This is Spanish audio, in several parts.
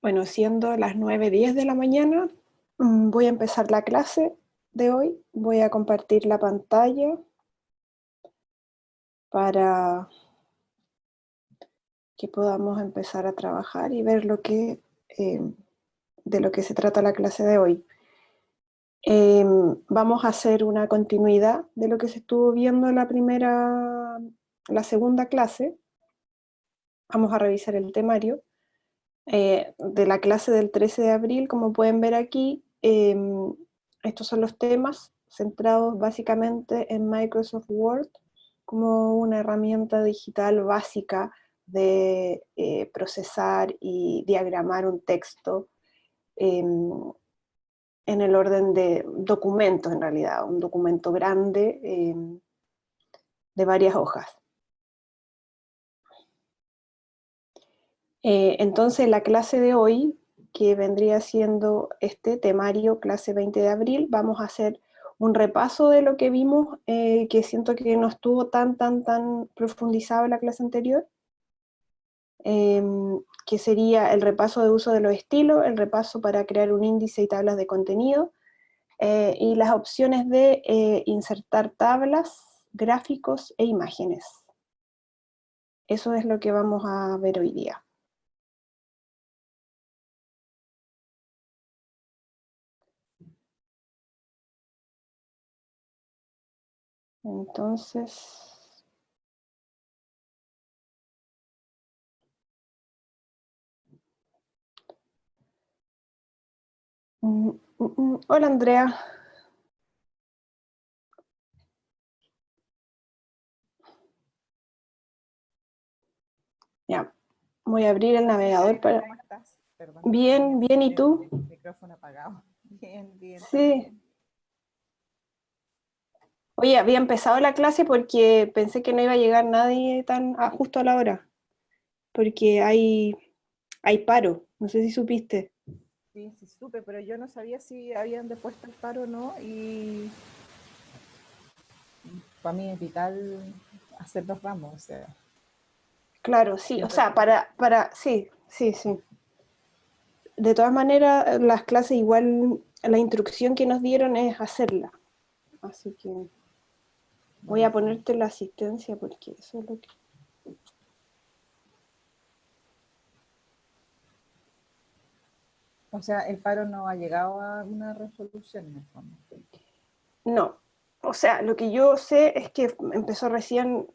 Bueno, siendo las 9:10 de la mañana, voy a empezar la clase de hoy. Voy a compartir la pantalla para que podamos empezar a trabajar y ver de lo que se trata la clase de hoy. Vamos a hacer una continuidad de lo que se estuvo viendo en la segunda clase. Vamos a revisar el temario de la clase del 13 de abril. Como pueden ver aquí, estos son los temas centrados básicamente en Microsoft Word como una herramienta digital básica de procesar y diagramar un texto en el orden de documentos, en realidad, un documento grande de varias hojas. Entonces, la clase de hoy, que vendría siendo este temario, clase 20 de abril, vamos a hacer un repaso de lo que vimos, que siento que no estuvo tan profundizado en la clase anterior, que sería el repaso de uso de los estilos, el repaso para crear un índice y tablas de contenido, y las opciones de insertar tablas, gráficos e imágenes. Eso es lo que vamos a ver hoy día. Entonces, hola Andrea. Ya, voy a abrir el navegador para... ¿Cómo estás? Perdón, Bien, bien, ¿y tú? el micrófono apagado. Bien, bien. Sí. También. Oye, había empezado la clase porque pensé que no iba a llegar nadie tan justo a la hora, porque hay paro, no sé si supiste. Sí, sí, supe, pero yo no sabía si habían depuesto el paro o no, y para mí es vital hacer los ramos, o sea. Claro, sí, o Siento sea, que sí. De todas maneras, las clases igual, la instrucción que nos dieron es hacerla, así que voy a buenísimo. ponerte la asistencia porque eso es lo que... O sea, el paro no ha llegado a una resolución en el fondo. No, o sea, lo que yo sé es que empezó recién,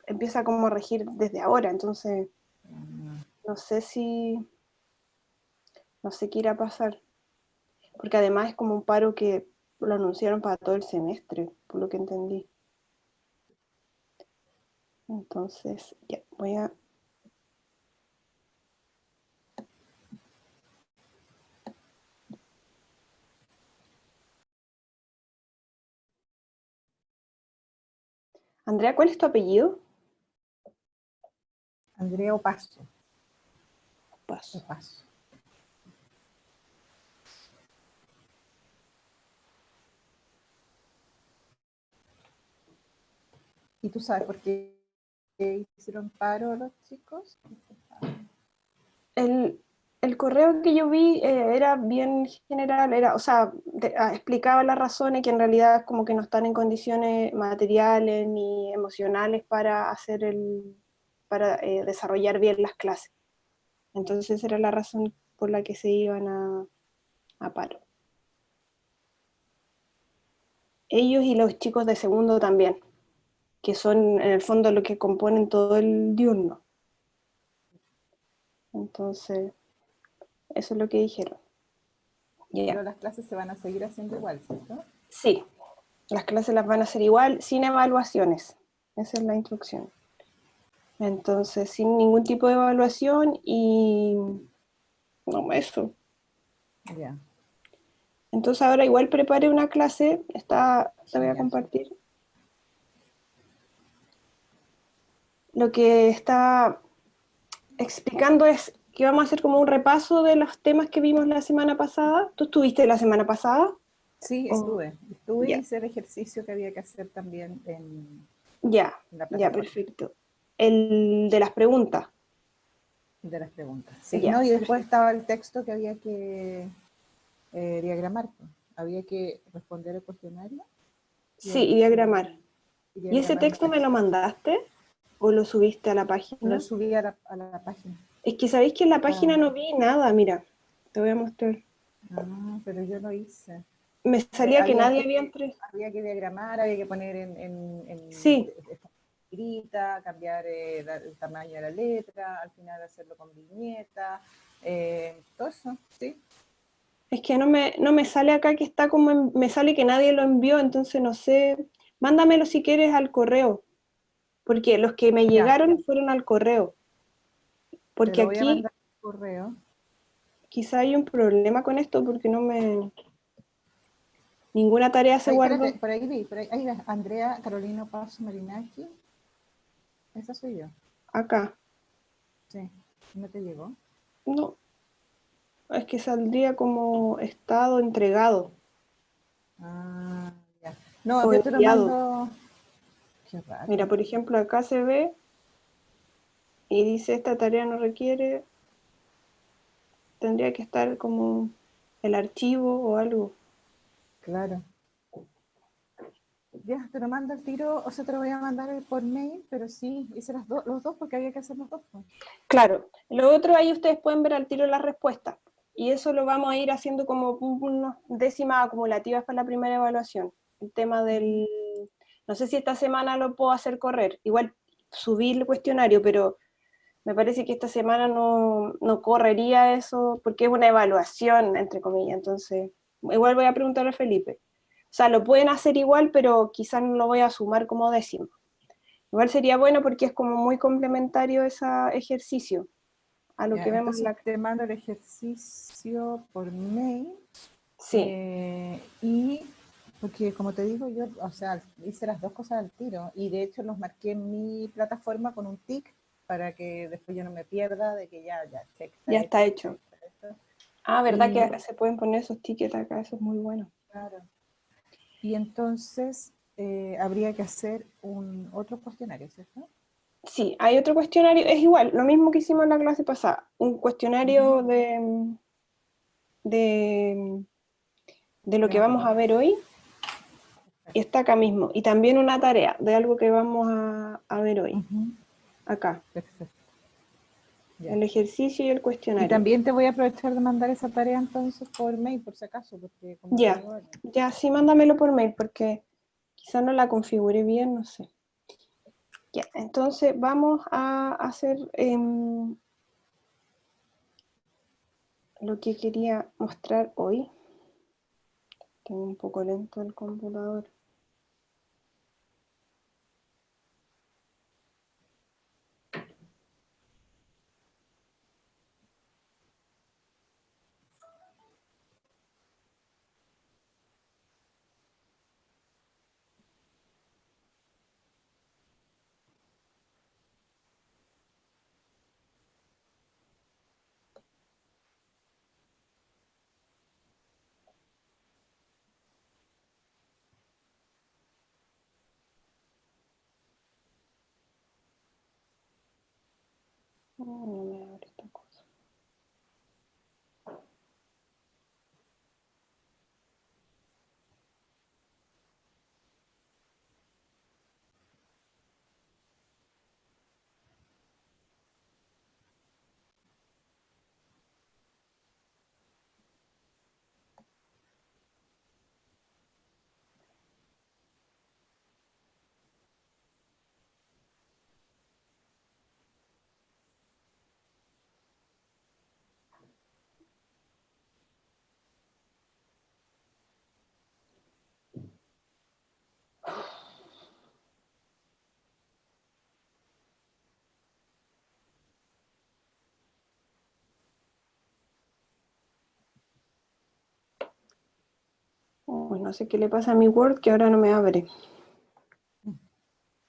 empieza como a regir desde ahora, entonces no sé no sé qué irá a pasar, porque además es como un paro que lo anunciaron para todo el semestre, por lo que entendí. Entonces, ya, voy a... Andrea, ¿cuál es tu apellido? Andrea Opaso. Paso. Opaso. ¿Y tú sabes por qué hicieron paro los chicos? El correo que yo vi era bien general, o sea, explicaba las razones que en realidad como que no están en condiciones materiales ni emocionales para para desarrollar bien las clases. Entonces esa era la razón por la que se iban a paro. Ellos y los chicos de segundo también, que son en el fondo lo que componen todo el diurno. Entonces, eso es lo que dijeron. Pero Yeah. las clases se van a seguir haciendo igual, ¿cierto? Sí, las clases las van a hacer igual, sin evaluaciones. Esa es la instrucción. Entonces, sin ningún tipo de evaluación y... No, eso. Ya. Entonces ahora igual preparé una clase, te voy a Genial. compartir. Lo que está explicando es que vamos a hacer como un repaso de los temas que vimos la semana pasada. ¿Tú estuviste la semana pasada? Sí, ¿O? estuve y Ya, hice el ejercicio que había que hacer también en ya, la ya, plataforma perfecto. El de las preguntas. de las preguntas. Sí, Ya, no, y después perfecto. estaba el texto que había que diagramar, pues. Había que responder el cuestionario Sí, y diagramar. y ¿Y ese diagramar un texto me lo texto. mandaste o lo subiste a la Lo página? subí a la página. Es que sabéis que en la página Está, no vi nada, mira, te voy a mostrar. pero yo lo hice. Me salía que nadie había Había que diagramar, había que poner en Sí, escrita, cambiar el tamaño de la letra, al final hacerlo con viñeta, todo eso, ¿sí? es que no me sale acá que está como, me sale que nadie lo envió, entonces no sé. Mándamelo si quieres al correo, porque los que me Ya, llegaron fueron al correo, te porque lo voy a aquí mandar por correo. quizá hay un problema con esto porque ninguna tarea se Ay, guardó espérate, por ahí vi, ahí ves, Andrea Carolina Paz Marinaki, esa soy yo, acá. sí, ¿no te llegó? No, es que saldría como estado entregado Ah, ya. No, o yo te lo enviado. mando, qué raro. Mira, por ejemplo, acá se ve y dice esta tarea no requiere, tendría que estar como el archivo o algo. Claro. Ya, te lo mando al tiro, o sea, te lo voy a mandar por mail, pero sí, hice los dos porque había que hacer los dos, pues. Claro, lo otro ahí ustedes pueden ver al tiro las respuestas y eso lo vamos a ir haciendo como unas décimas acumulativas para la primera evaluación. El tema del, no sé si esta semana lo puedo hacer correr, igual subir el cuestionario, pero me parece que esta semana no correría eso porque es una evaluación, entre comillas, entonces igual voy a preguntar a Felipe. O sea, lo pueden hacer igual, pero quizás no lo voy a sumar como décimo. Igual sería bueno porque es como muy complementario ese ejercicio a lo Ya, que vemos en entonces la... te mando el ejercicio por mail Sí, y porque como te digo yo, o sea, hice las dos cosas al tiro y de hecho los marqué en mi plataforma con un tic para que después yo no me pierda de que ya, check, está ya está hecho, hecho. está hecho. Ah, ¿verdad que Y acá se pueden poner esos tickets acá? Eso es muy bueno. claro, y entonces habría que hacer otro cuestionario, ¿cierto? Sí, hay otro cuestionario, es igual, lo mismo que hicimos en la clase pasada, un cuestionario Ujú. de, de lo De que vamos a materia. ver hoy, y está acá mismo, y también una tarea de algo que vamos a ver hoy, Ujú. acá, Perfecto. Ya. el ejercicio y el Y cuestionario. también te voy a aprovechar de mandar esa tarea entonces por mail, por si acaso, porque como te Ya, digo, ya, sí, mándamelo por mail, porque quizá no la configure bien, no sé. Ya, entonces vamos a hacer lo que quería mostrar hoy. Tengo un poco lento el computador. No me abre esta cosa. No sé qué le pasa a mi Word que ahora no me abre.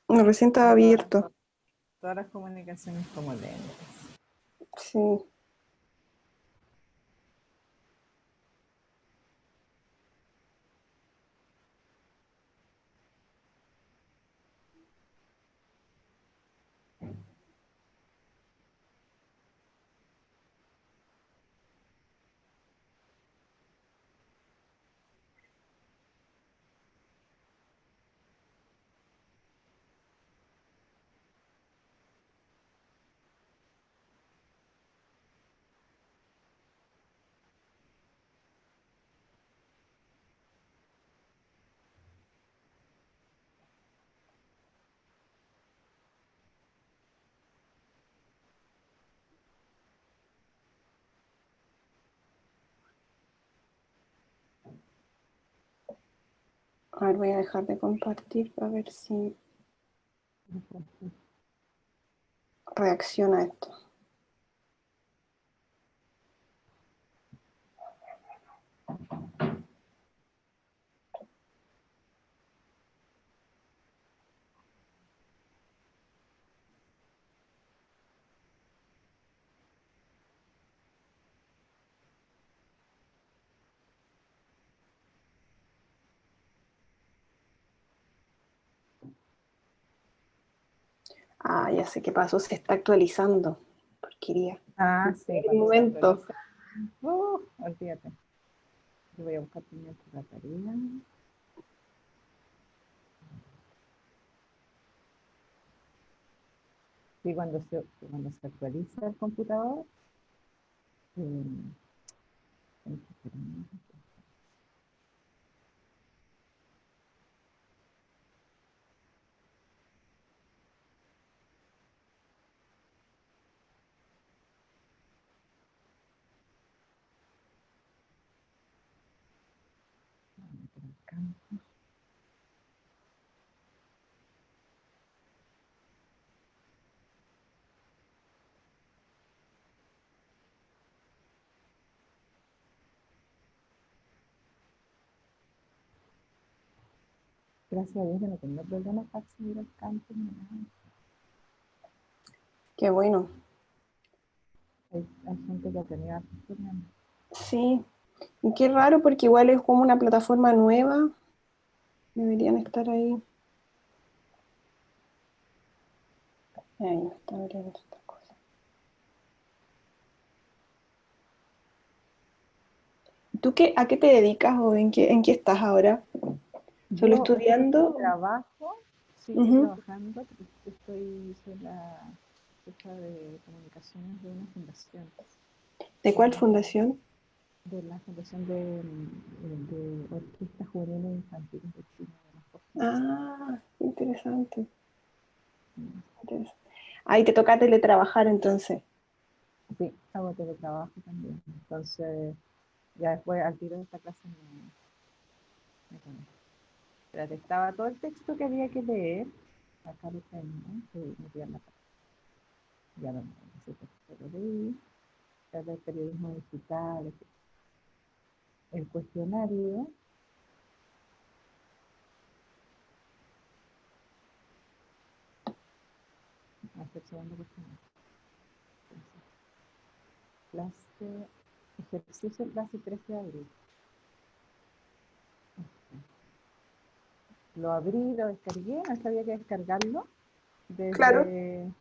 No, recién estaba son abierto. todas las comunicaciones como lentas. Sí. A ver, voy a dejar de compartir para ver si reacciona esto. Ah, ya sé qué pasó, se está actualizando. Porquería. Ah, sí, Un cuando se momento. actualiza. Olvídate. Yo voy a buscar primero la tarea. Sí, cuando se actualiza el computador, eh, hay que esperar un momento. Vamos a meter el campo. Gracias a Dios yo no tengo problemas para acceder al campo ni nada. Qué bueno. Hay gente que ha tenido hartos problemas. Sí. Y qué raro porque igual es como una plataforma nueva. Deberían estar ahí. Ahí no está abriendo esta cosa. ¿Tú a qué te dedicas o en qué estás ahora? ¿Solo Yo estudiando? trabajo, sigo Ujú. trabajando, soy la jefa de comunicaciones de una fundación, ¿De cuál eh, fundación? de la Fundación de Orquestas Juveniles e Infantiles de Chile, de las Costas. Ah, qué interesante. Interesante. Ahí te toca teletrabajar entonces. Sí, hago teletrabajo también. Entonces, ya después al tiro de esta clase me conecto. Espérate, estaba todo el texto que había que leer. Acá lo tengo, que me queda en la parte. Ya lo ese texto lo leí. Habla de periodismo digital, el cuestionario. Hasta el segundo cuestionario. Clase, ejercicio clase 13 de abril. Lo abrí, lo descargué, no sabía que descargarlo Claro. desde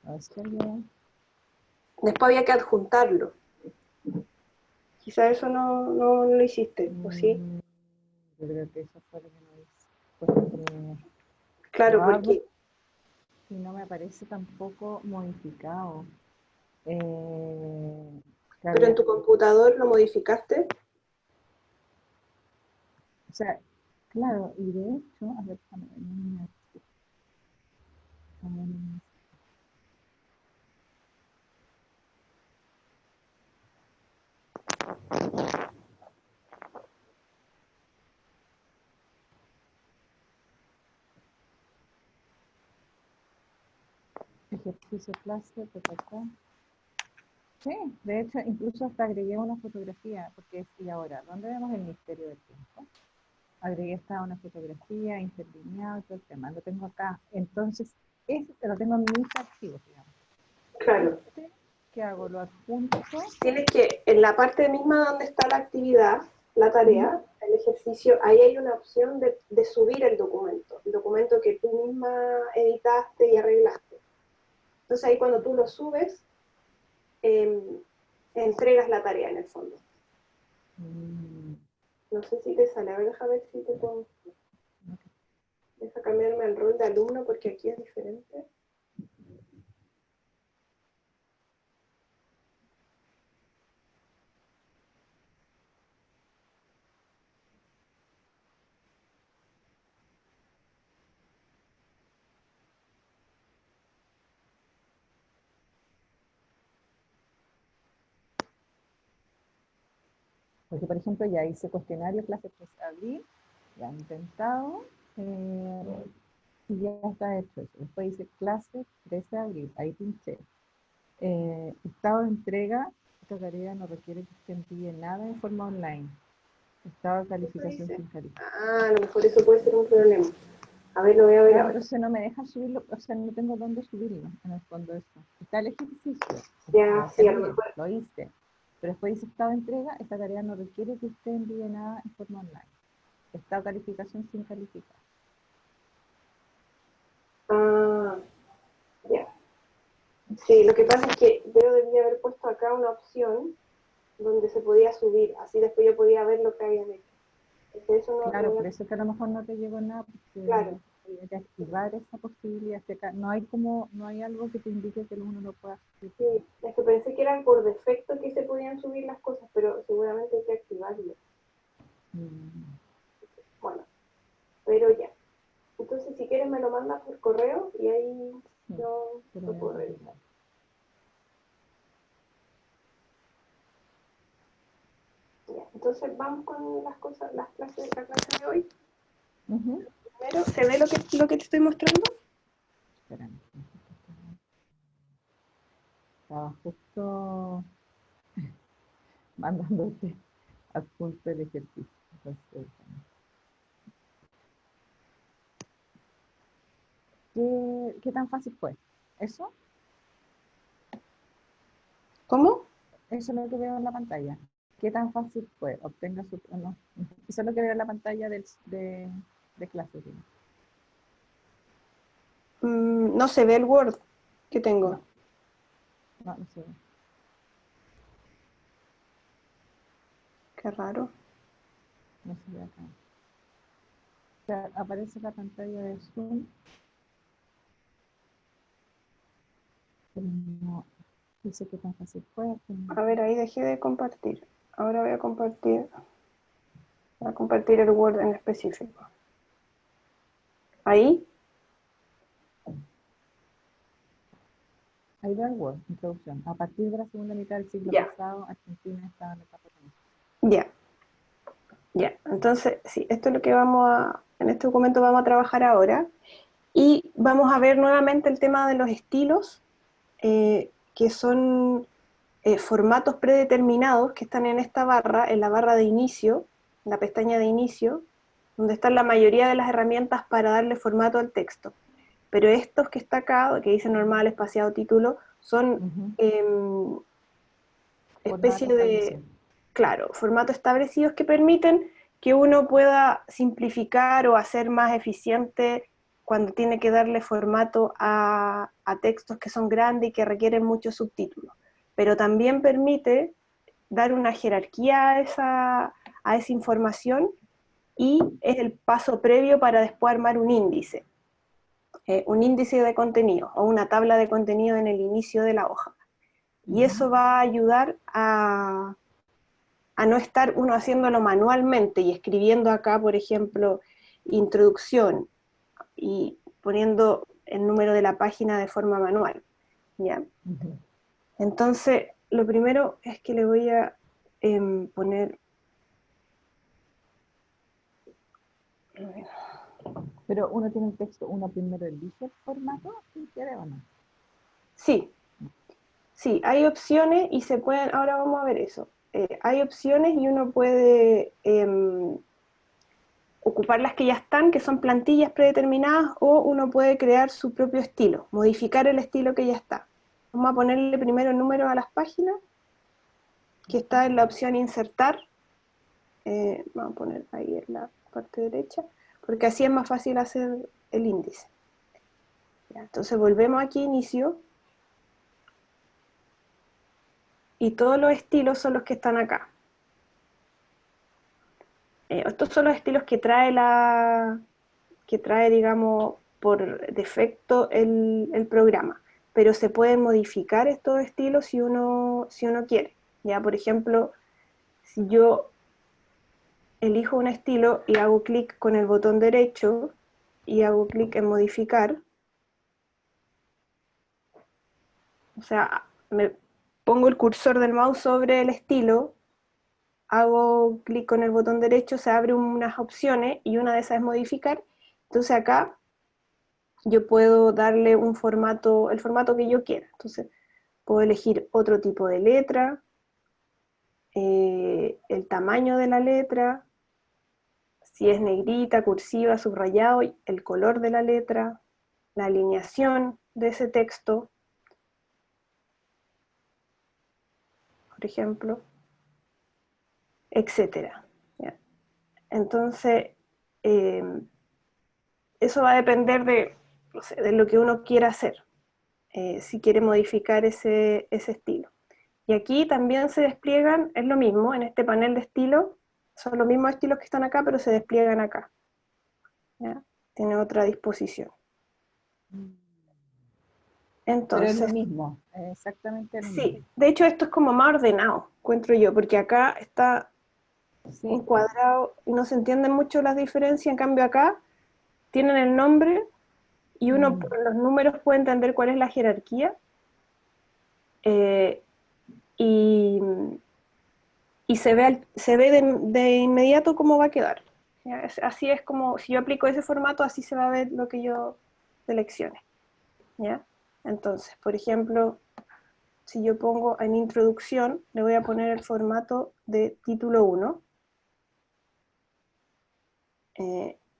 a ver si alguien- Después había que adjuntarlo. Quizá eso no lo hiciste, ¿o sí? yo creo que eso fue lo que no hice. Porque lo Claro, abro porque... y no me aparece tampoco modificado. Eh, que Pero en había, tu computador lo modificaste. o sea, claro, y de hecho, a ver, déjame ver, ejercicio clase, sí, de hecho, incluso hasta agregué una fotografía, porque y ahora, ¿dónde vemos el misterio del tiempo? Agregué esta una fotografía, interlineado, todo el tema, lo tengo acá. Entonces, este lo tengo en mis archivos, digamos. Claro. Este, ¿qué hago? Lo adjunto. Tienes que, en la parte misma donde está la actividad, la ¿Mm? tarea, el ejercicio, ahí hay una opción de subir el documento que tú misma editaste y arreglaste. Entonces ahí cuando tú lo subes, eh, entregas la tarea en el fondo. Mm, No sé si te sale, a ver, deja ver si te puedo... Deja cambiarme el rol de alumno porque aquí es diferente. Porque, por ejemplo, ya hice cuestionario clase 3 de abril, ya he intentado, y ya está hecho eso. Después hice clase 13 de abril, ahí pinché. Estado de entrega, esta tarea no requiere que usted envíe nada en forma online. Estado de Eso calificación dice. sin calificación. Ah, a lo mejor eso puede ser un problema. A ver, lo voy a ver Claro, ahora. pero se no me deja subirlo, o sea, no tengo dónde subirlo, en el fondo esto. Está el ejercicio, lo Ya, sí, a hacemos lo bien, mejor. lo hice. Pero después dice estado de entrega, esta tarea no requiere que usted envíe nada en forma online. Estado de calificación sin calificar. Ah, ya. Sí, lo que pasa es que yo debía haber puesto acá una opción donde se podía subir, así después yo podía ver lo que habían hecho. Entonces eso no lo Claro, voy por a... eso que a lo mejor no te llegó nada, porque Claro, había que activar esa posibilidad. Que acá no hay como, no hay algo que te indique que uno no pueda hacer. sí, es que pensé que eran por defecto que se podían subir las cosas, pero seguramente hay que activarlo. Mm, Bueno, pero ya. Entonces, si quieres, me lo mandas por correo y ahí sí, yo pero lo voy a puedo revisar. revisar. Ya. Entonces, vamos con las cosas, las clases, la clase de hoy. Ujú. Primero, ¿se ve lo que te estoy mostrando? Espérame. Estaba justo mandándote adjunto el ejercicio. Entonces, ¿qué tan fácil fue? ¿Eso? ¿Cómo? Eso es lo que veo en la pantalla. ¿Qué tan fácil fue? Obtenga su... No. Eso es lo que veo en la pantalla de clase. ¿Sí? No se ve el Word que tengo. No, no, no sé. Qué raro. No se ve acá. O sea, aparece la pantalla de Zoom, pero no dice qué tan fácil fue. A ver, ahí dejé de compartir. Ahora voy a compartir el Word en específico. Ahí, Ahí va el Word, introducción. A partir de la segunda mitad del siglo ya, pasado, Argentina estaba en la etapa comunista. ya, ya. Entonces, sí, esto es lo que en este documento vamos a trabajar ahora. Y vamos a ver nuevamente el tema de los estilos, que son formatos predeterminados que están en esta barra, en la barra de inicio, en la pestaña de inicio, donde están la mayoría de las herramientas para darle formato al texto. Pero estos que está acá, que dice normal, espaciado, título, son Ujú. eh, Formato especie de, establecido. claro, formatos establecidos que permiten que uno pueda simplificar o hacer más eficiente cuando tiene que darle formato a textos que son grandes y que requieren muchos subtítulos. Pero también permite dar una jerarquía a esa información y es el paso previo para después armar un índice de contenido o una tabla de contenido en el inicio de la hoja. Y Ujú. eso va a ayudar a no estar uno haciéndolo manualmente y escribiendo acá, por ejemplo, introducción y poniendo el número de la página de forma manual. ¿Ya? Ujú. Entonces, lo primero es que le voy a poner... Pero uno tiene el texto, uno primero elige el formato, si quiere o no. Sí, sí, hay opciones y se pueden, ahora vamos a ver eso. Hay opciones y uno puede ocupar las que ya están, que son plantillas predeterminadas, o uno puede crear su propio estilo, modificar el estilo que ya está. Vamos a ponerle primero el número a las páginas, que está en la opción insertar. Vamos a poner ahí en la parte derecha, porque así es más fácil hacer el índice. Ya, entonces volvemos aquí a inicio, y todos los estilos son los que están acá. Estos son los estilos que trae, digamos, por defecto el programa, pero se pueden modificar estos estilos si uno quiere. Ya, por ejemplo, si yo elijo un estilo y hago clic con el botón derecho y hago clic en modificar, o sea, me pongo el cursor del mouse sobre el estilo hago clic con el botón derecho, se abren unas opciones y una de esas es modificar. Entonces acá yo puedo darle un formato, el formato que yo quiera. Entonces puedo elegir otro tipo de letra, el tamaño de la letra, si es negrita, cursiva, subrayado, el color de la letra, la alineación de ese texto, por ejemplo, etcétera. ¿Ya? Entonces, eh, eso va a depender de, no sé, de lo que uno quiera hacer, si quiere modificar ese estilo. Y aquí también se despliegan, es lo mismo, en este panel de estilo, son los mismos estilos que están acá, pero se despliegan acá. ¿Ya? Tiene otra disposición. Pero es lo Entonces, mismo, es exactamente lo mismo. sí, de hecho esto es como más ordenado, encuentro yo, porque acá está Sí. encuadrado y no se entienden mucho las diferencias, en cambio acá tienen el nombre y uno Mm. por los números puede entender cuál es la jerarquía, eh, y, y se ve de inmediato cómo va a quedar. ¿Ya? Así es como, si yo aplico ese formato, así se va a ver lo que yo seleccione. ¿Ya? Entonces, por ejemplo, si yo pongo en introducción, le voy a poner el formato de título 1,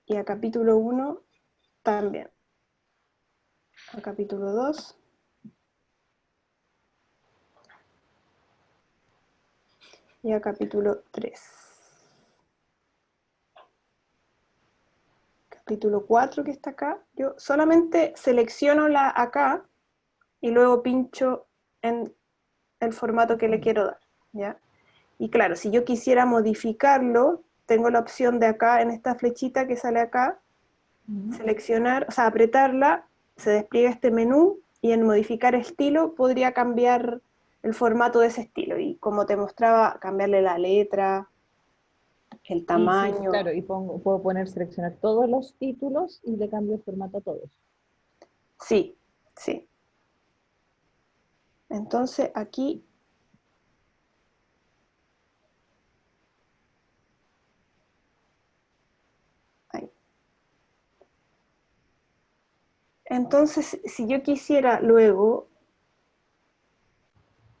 y a capítulo 1 también. A capítulo 2 y a capítulo 3. Capítulo 4 que está acá, yo solamente selecciono la acá y luego pincho en el formato que le quiero dar, ¿ya? Y claro, si yo quisiera modificarlo, tengo la opción de acá, en esta flechita que sale acá, seleccionar, o sea, apretarla, se despliega este menú, y en modificar estilo podría cambiar el formato de ese estilo, y como te mostraba, cambiarle la letra, el Y sí, tamaño. claro, y puedo poner seleccionar todos los títulos y le cambio el formato a todos. Sí, sí. Entonces aquí, ahí. Entonces, si yo quisiera luego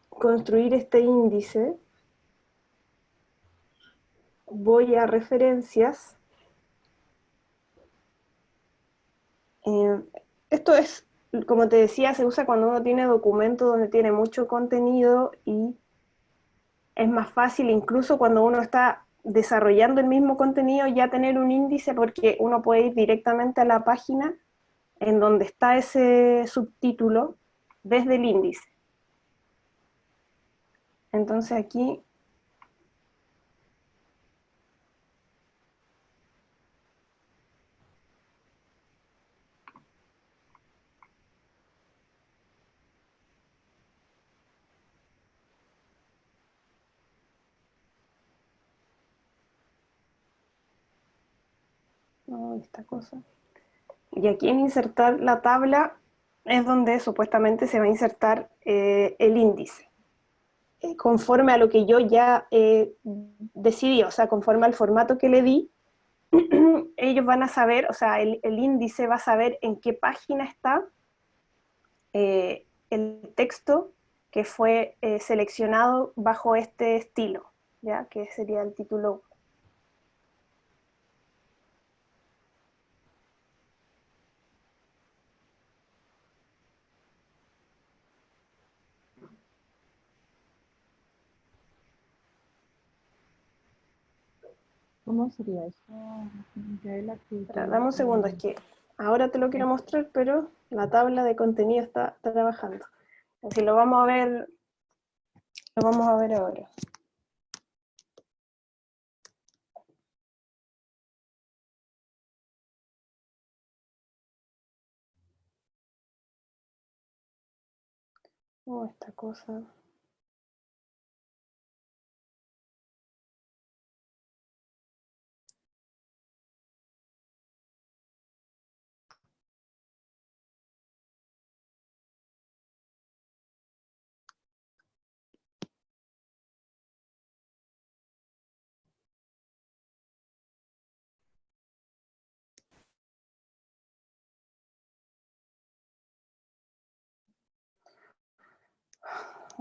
construir este índice, voy a referencias. Eh, Esto es, como te decía, se usa cuando uno tiene documentos donde tiene mucho contenido, y es más fácil incluso cuando uno está desarrollando el mismo contenido ya tener un índice, porque uno puede ir directamente a la página en donde está ese subtítulo desde el índice. Entonces aquí, no, esta cosa. Y aquí en insertar la tabla es donde supuestamente se va a insertar el índice, conforme a lo que yo ya decidí, o sea, conforme al formato que le di, ellos van a saber, o sea, el índice va a saber en qué página está el texto que fue seleccionado bajo este estilo, ¿ya? Que sería el título. ¿Cómo sería eso? Micaela, Dame un segundo, es que ahora te lo quiero mostrar, pero la tabla de contenido está trabajando. Así lo vamos a ver ahora. Oh, esta cosa.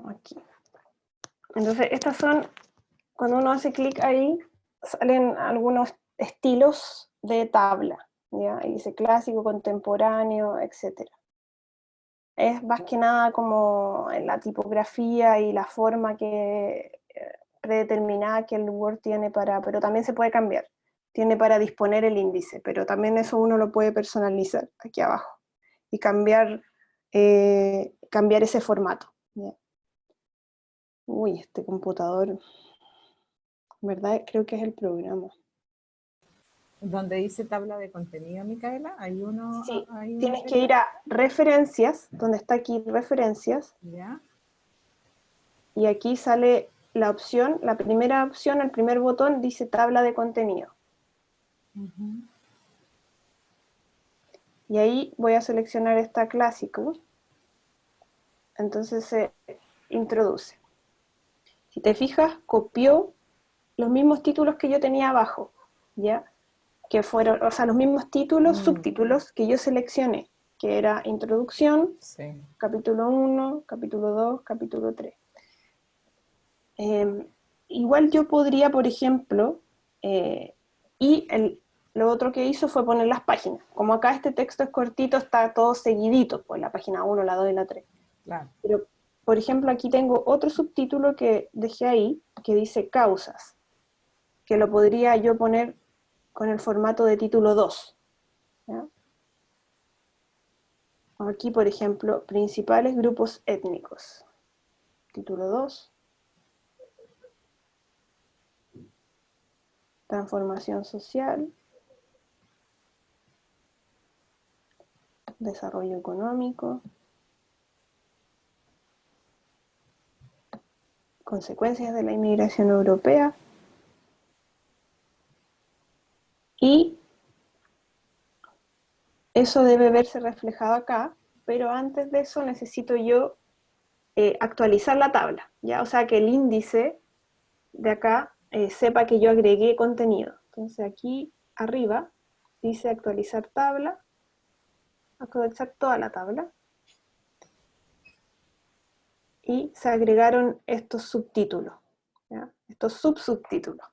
aquí. Entonces, estas son, cuando uno hace clic ahí, salen algunos estilos de tabla, ¿ya? Y dice clásico, contemporáneo, etc. Es más que nada como en la tipografía y la forma que predeterminada que el Word tiene para, pero también se puede cambiar. Tiene para disponer el índice, pero también eso uno lo puede personalizar aquí abajo y cambiar ese formato. ¿Ya? Uy, este computador, en verdad creo que es el programa. Donde dice tabla de contenido, Micaela, Sí, hay una tienes que tecla. ir a referencias, donde está aquí referencias, ¿Ya? y aquí sale la opción, la primera opción, el primer botón dice tabla de contenido. Uh-huh. Y ahí voy a seleccionar esta clásico, entonces se introduce. Si te fijas, copió los mismos títulos que yo tenía abajo, ¿ya? Que fueron, o sea, los mismos títulos, subtítulos que yo seleccioné, que era introducción, Sí. capítulo 1, capítulo 2, capítulo 3. Igual yo podría, por ejemplo, lo otro que hizo fue poner las páginas. Como acá este texto es cortito, está todo seguidito, pues la página 1, la 2 y la 3. Claro. Pero, por ejemplo, aquí tengo otro subtítulo que dejé ahí, que dice causas, que lo podría yo poner con el formato de título 2. ¿Ya? Aquí, por ejemplo, principales grupos étnicos. Título 2. Transformación social. Desarrollo económico. Consecuencias de la inmigración europea. Y eso debe verse reflejado acá, pero antes de eso necesito yo actualizar la tabla, ¿ya? O sea, que el índice de acá sepa que yo agregué contenido. Entonces aquí arriba dice actualizar tabla, actualizar toda la tabla, y se agregaron estos subtítulos, ¿ya? Estos subtítulos.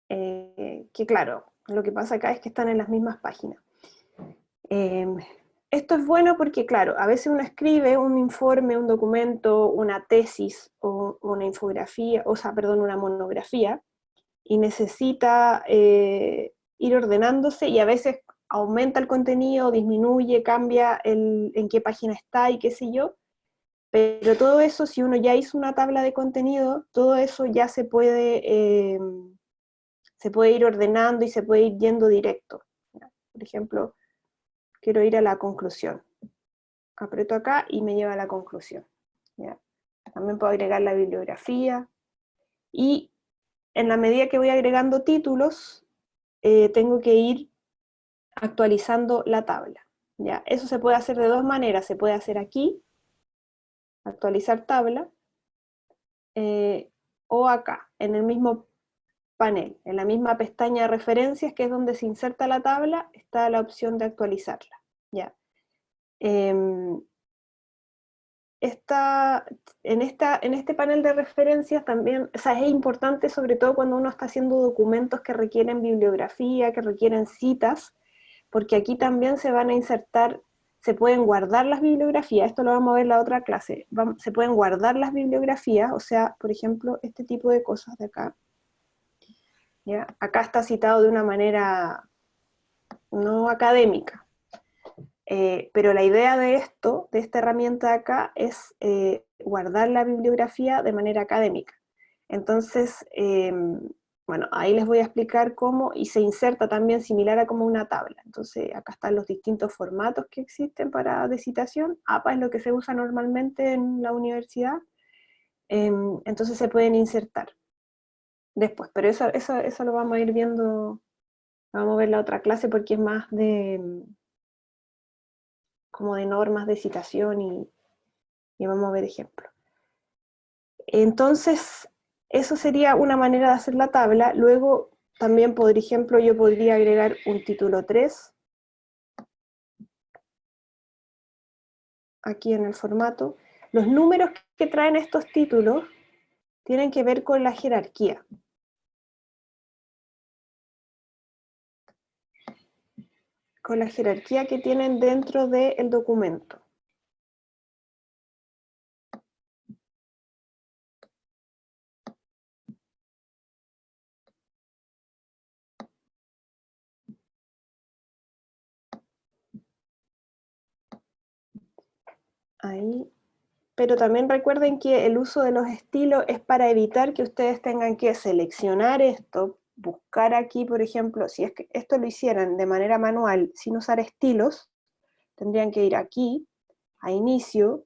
Que claro, lo que pasa acá es que están en las mismas páginas. Esto es bueno porque, claro, a veces uno escribe un informe, un documento, una tesis o una infografía, o sea, perdón, una monografía, y necesita ir ordenándose y a veces aumenta el contenido, disminuye, cambia en qué página está y qué sé yo, pero todo eso, si uno ya hizo una tabla de contenido, todo eso ya se puede ir ordenando y se puede ir yendo directo. Por ejemplo, quiero ir a la conclusión. Aprieto acá y me lleva a la conclusión. ¿Ya? También puedo agregar la bibliografía. Y en la medida que voy agregando títulos, tengo que ir actualizando la tabla. ¿Ya? Eso se puede hacer de dos maneras. Se puede hacer aquí, actualizar tabla, o acá, en el mismo panel, en la misma pestaña de referencias, que es donde se inserta la tabla, está la opción de actualizarla. ¿Ya? En este panel de referencias también, o sea, es importante sobre todo cuando uno está haciendo documentos que requieren bibliografía, que requieren citas, porque aquí también se van a insertar, se pueden guardar las bibliografías, esto lo vamos a ver en la otra clase, se pueden guardar las bibliografías, o sea, por ejemplo, este tipo de cosas de acá. ¿Ya? Acá está citado de una manera no académica, pero la idea de esto, de esta herramienta de acá, es guardar la bibliografía de manera académica. Entonces, bueno, ahí les voy a explicar cómo, y se inserta también similar a como una tabla. Entonces, acá están los distintos formatos que existen de citación. APA es lo que se usa normalmente en la universidad. Entonces se pueden insertar después, pero eso lo vamos a ir viendo, vamos a ver la otra clase porque es más como de normas de citación y vamos a ver ejemplos. Entonces, eso sería una manera de hacer la tabla. Luego, también, por ejemplo, yo podría agregar un título 3 aquí en el formato. Los números que traen estos títulos tienen que ver con la jerarquía. Con la jerarquía que tienen dentro del documento. Ahí. Pero también recuerden que el uso de los estilos es para evitar que ustedes tengan que seleccionar esto, buscar aquí, por ejemplo, si es que esto lo hicieran de manera manual sin usar estilos, tendrían que ir aquí, a inicio,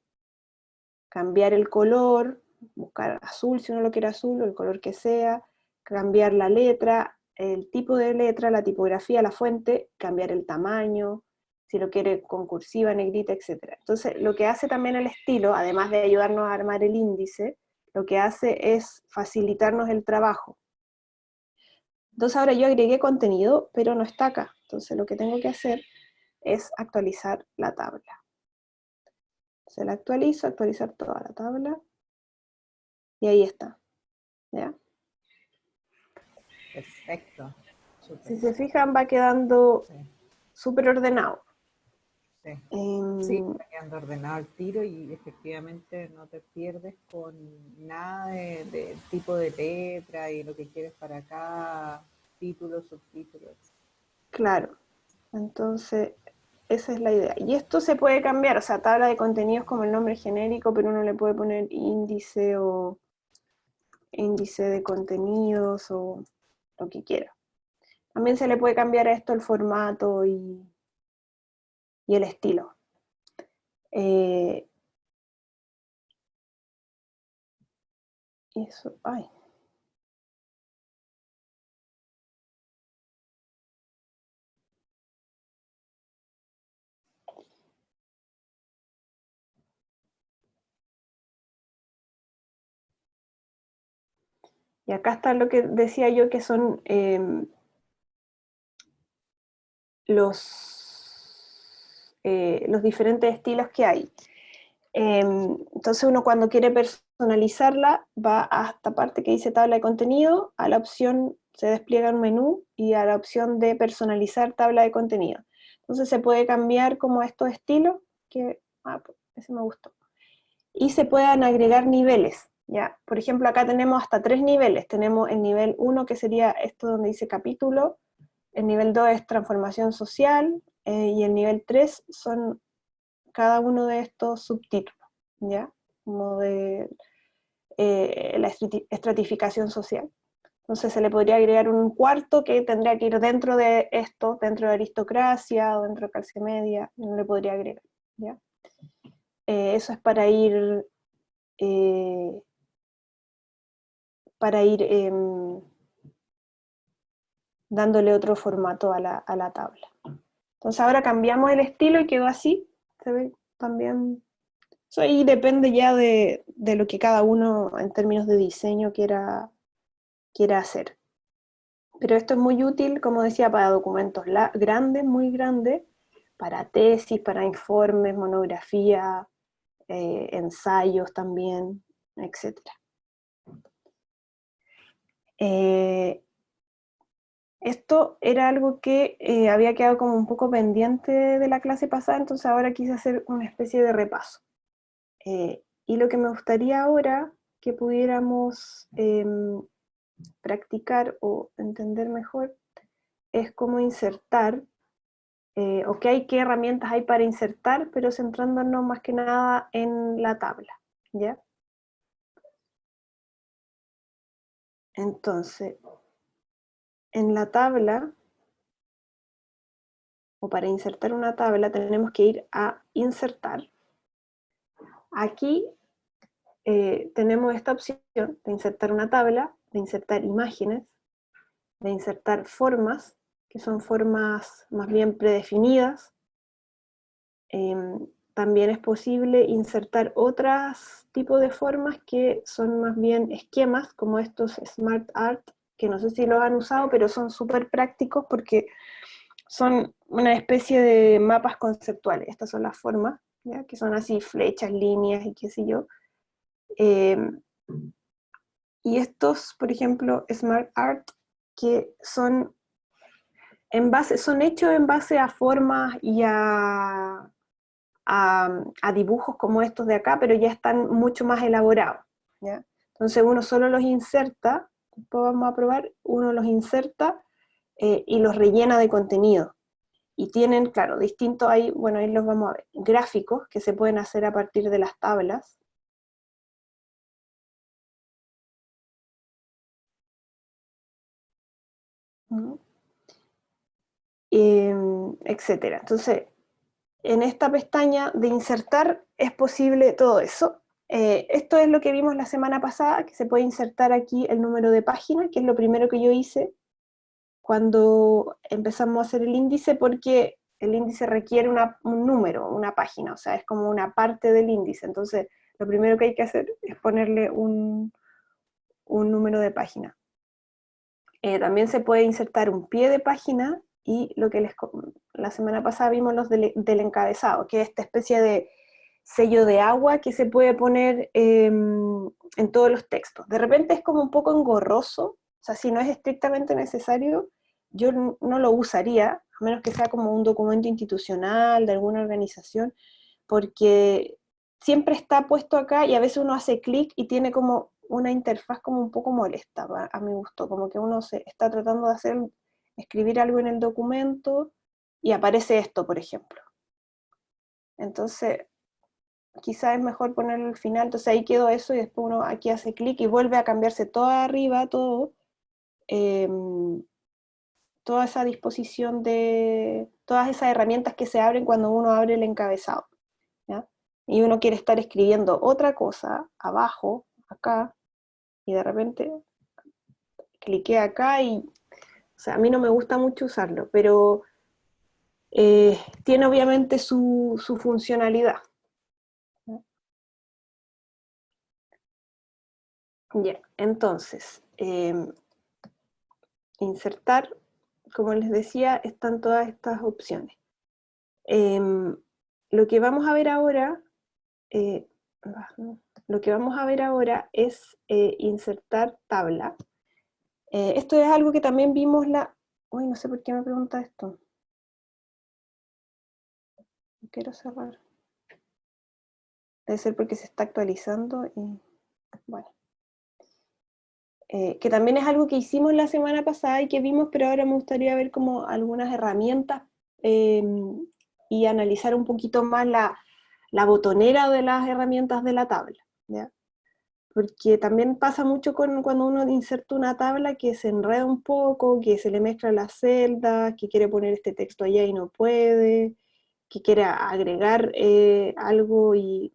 cambiar el color, buscar azul si uno lo quiere azul, o el color que sea, cambiar la letra, el tipo de letra, la tipografía, la fuente, cambiar el tamaño, si lo quiere con cursiva, negrita, etc. Entonces, lo que hace también el estilo, además de ayudarnos a armar el índice, lo que hace es facilitarnos el trabajo. Entonces ahora yo agregué contenido, pero no está acá. Entonces lo que tengo que hacer es actualizar la tabla. Se la actualizo, actualizar toda la tabla, y ahí está. ¿Ya? Perfecto. Súper. Si se fijan, va quedando Sí, súper ordenado. sí. Sí, está quedando ordenado el tiro y efectivamente no te pierdes con nada de tipo de letra y lo que quieres para cada título, subtítulos. Claro, entonces esa es la idea. Y esto se puede cambiar, o sea, tabla de contenidos como el nombre genérico, pero uno le puede poner índice o índice de contenidos o lo que quiera. También se le puede cambiar a esto el formato y el estilo. Eso, ay. Y acá está lo que decía yo, que son los diferentes estilos que hay. Entonces uno cuando quiere personalizarla va a esta parte que dice tabla de contenido, a la opción se despliega un menú y a la opción de personalizar tabla de contenido. Entonces se puede cambiar como estos estilos, que ese me gustó. Y se pueden agregar niveles, ¿ya? Por ejemplo, acá tenemos hasta 3 niveles. Tenemos el nivel 1, que sería esto donde dice capítulo, el nivel 2 es transformación social, y el nivel 3 son cada uno de estos subtítulos, ¿ya? Como de la estratificación social. Entonces se le podría agregar un cuarto que tendría que ir dentro de esto, dentro de aristocracia o dentro de clase media, no le podría agregar, ¿ya? Eso es eh, para ir dándole otro formato a la tabla. Entonces ahora cambiamos el estilo y quedó así. Se ve también. Eso ahí depende ya de lo que cada uno en términos de diseño quiera hacer. Pero esto es muy útil, como decía, para documentos grandes, muy grandes, para tesis, para informes, monografía, ensayos también, etc. Esto era algo que había quedado como un poco pendiente de la clase pasada, entonces ahora quise hacer una especie de repaso. Y lo que me gustaría ahora que pudiéramos practicar o entender mejor es cómo insertar, qué herramientas hay para insertar, pero centrándonos más que nada en la tabla, ¿ya? Entonces, en la tabla, o para insertar una tabla, tenemos que ir a insertar. Aquí tenemos esta opción de insertar una tabla, de insertar imágenes, de insertar formas, que son formas más bien predefinidas. También es posible insertar otros tipos de formas que son más bien esquemas, como estos Smart Art, que no sé si los han usado, pero son súper prácticos porque son una especie de mapas conceptuales. Estas son las formas ¿ya? Que son así flechas, líneas y qué sé yo. Eh, y estos, por ejemplo, Smart Art, que son, son hechos en base a formas y a dibujos como estos de acá, pero ya están mucho más elaborados, ¿ya? Entonces uno solo los inserta, después vamos a probar, uno los inserta y los rellena de contenido. Y tienen, claro, distintos, ahí, bueno, ahí los vamos a ver, gráficos que se pueden hacer a partir de las tablas. Etcétera. Entonces, en esta pestaña de insertar es posible todo eso. Esto es lo que vimos la semana pasada, que se puede insertar aquí el número de página, que es lo primero que yo hice cuando empezamos a hacer el índice, porque el índice requiere un número, una página, o sea, es como una parte del índice. Entonces, lo primero que hay que hacer es ponerle un número de página. También se puede insertar un pie de página y lo que la semana pasada vimos los del encabezado, que es esta especie de sello de agua que se puede poner en todos los textos. De repente es como un poco engorroso, o sea, si no es estrictamente necesario, yo no lo usaría, a menos que sea como un documento institucional de alguna organización, porque siempre está puesto acá y a veces uno hace clic y tiene como una interfaz como un poco molesta a mi gusto, como que uno se está tratando de escribir algo en el documento y aparece esto, por ejemplo. Entonces, quizás es mejor ponerlo al final, entonces ahí quedó eso y después uno aquí hace clic y vuelve a cambiarse todo arriba, todo, toda esa disposición de, todas esas herramientas que se abren cuando uno abre el encabezado, ¿ya? Y uno quiere estar escribiendo otra cosa abajo, acá, y de repente cliqué acá y, o sea, a mí no me gusta mucho usarlo, pero tiene obviamente su funcionalidad. Ya, entonces, insertar, como les decía, están todas estas opciones. Lo que vamos a ver ahora, eh, lo que vamos a ver ahora es insertar tabla. Esto es algo que también vimos Uy, no sé por qué me pregunta esto. Quiero cerrar. Debe ser porque se está actualizando y bueno. Que también es algo que hicimos la semana pasada y que vimos, pero ahora me gustaría ver como algunas herramientas y analizar un poquito más la botonera de las herramientas de la tabla, ¿ya? Porque también pasa mucho cuando uno inserta una tabla que se enreda un poco, que se le mezclan las celdas, que quiere poner este texto allá y no puede, que quiere agregar algo y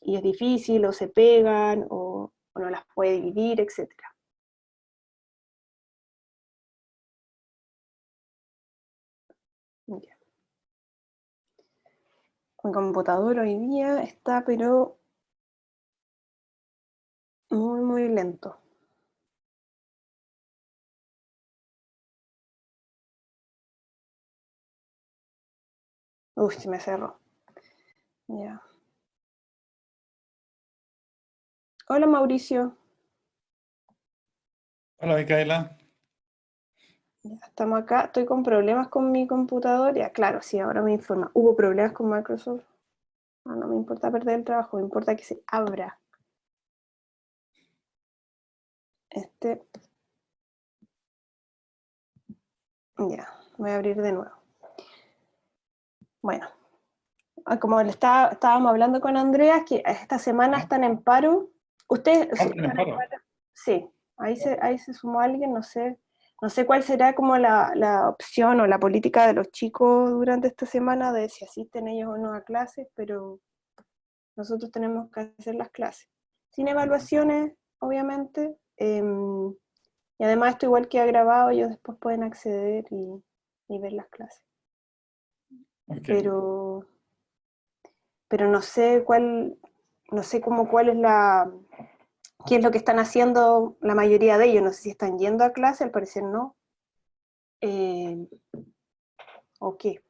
es difícil, o se pegan, o no las puede dividir, etc. Ya. Mi computador hoy día está, pero muy, muy lento. Uy, se me cerró. Ya. Hola, Mauricio. Hola, Micaela. Ya, estamos acá. Estoy con problemas con mi computador. Ya, claro, sí, ahora me informa. Hubo problemas con Microsoft. No me importa perder el trabajo, me importa que se abra. Ya, voy a abrir de nuevo. Bueno, como estábamos hablando con Andrea, que esta semana están en paro. ¿Ustedes ¿Están en paro? Sí, ahí se sumó alguien, no sé cuál será como la opción o la política de los chicos durante esta semana de si asisten ellos o no a clases, pero nosotros tenemos que hacer las clases. Sin evaluaciones, obviamente, y además esto igual queda grabado, ellos después pueden acceder y ver las clases. Ok. Pero no sé cómo cuál es qué es lo que están haciendo la mayoría de ellos, no sé si están yendo a clase, al parecer no, o qué.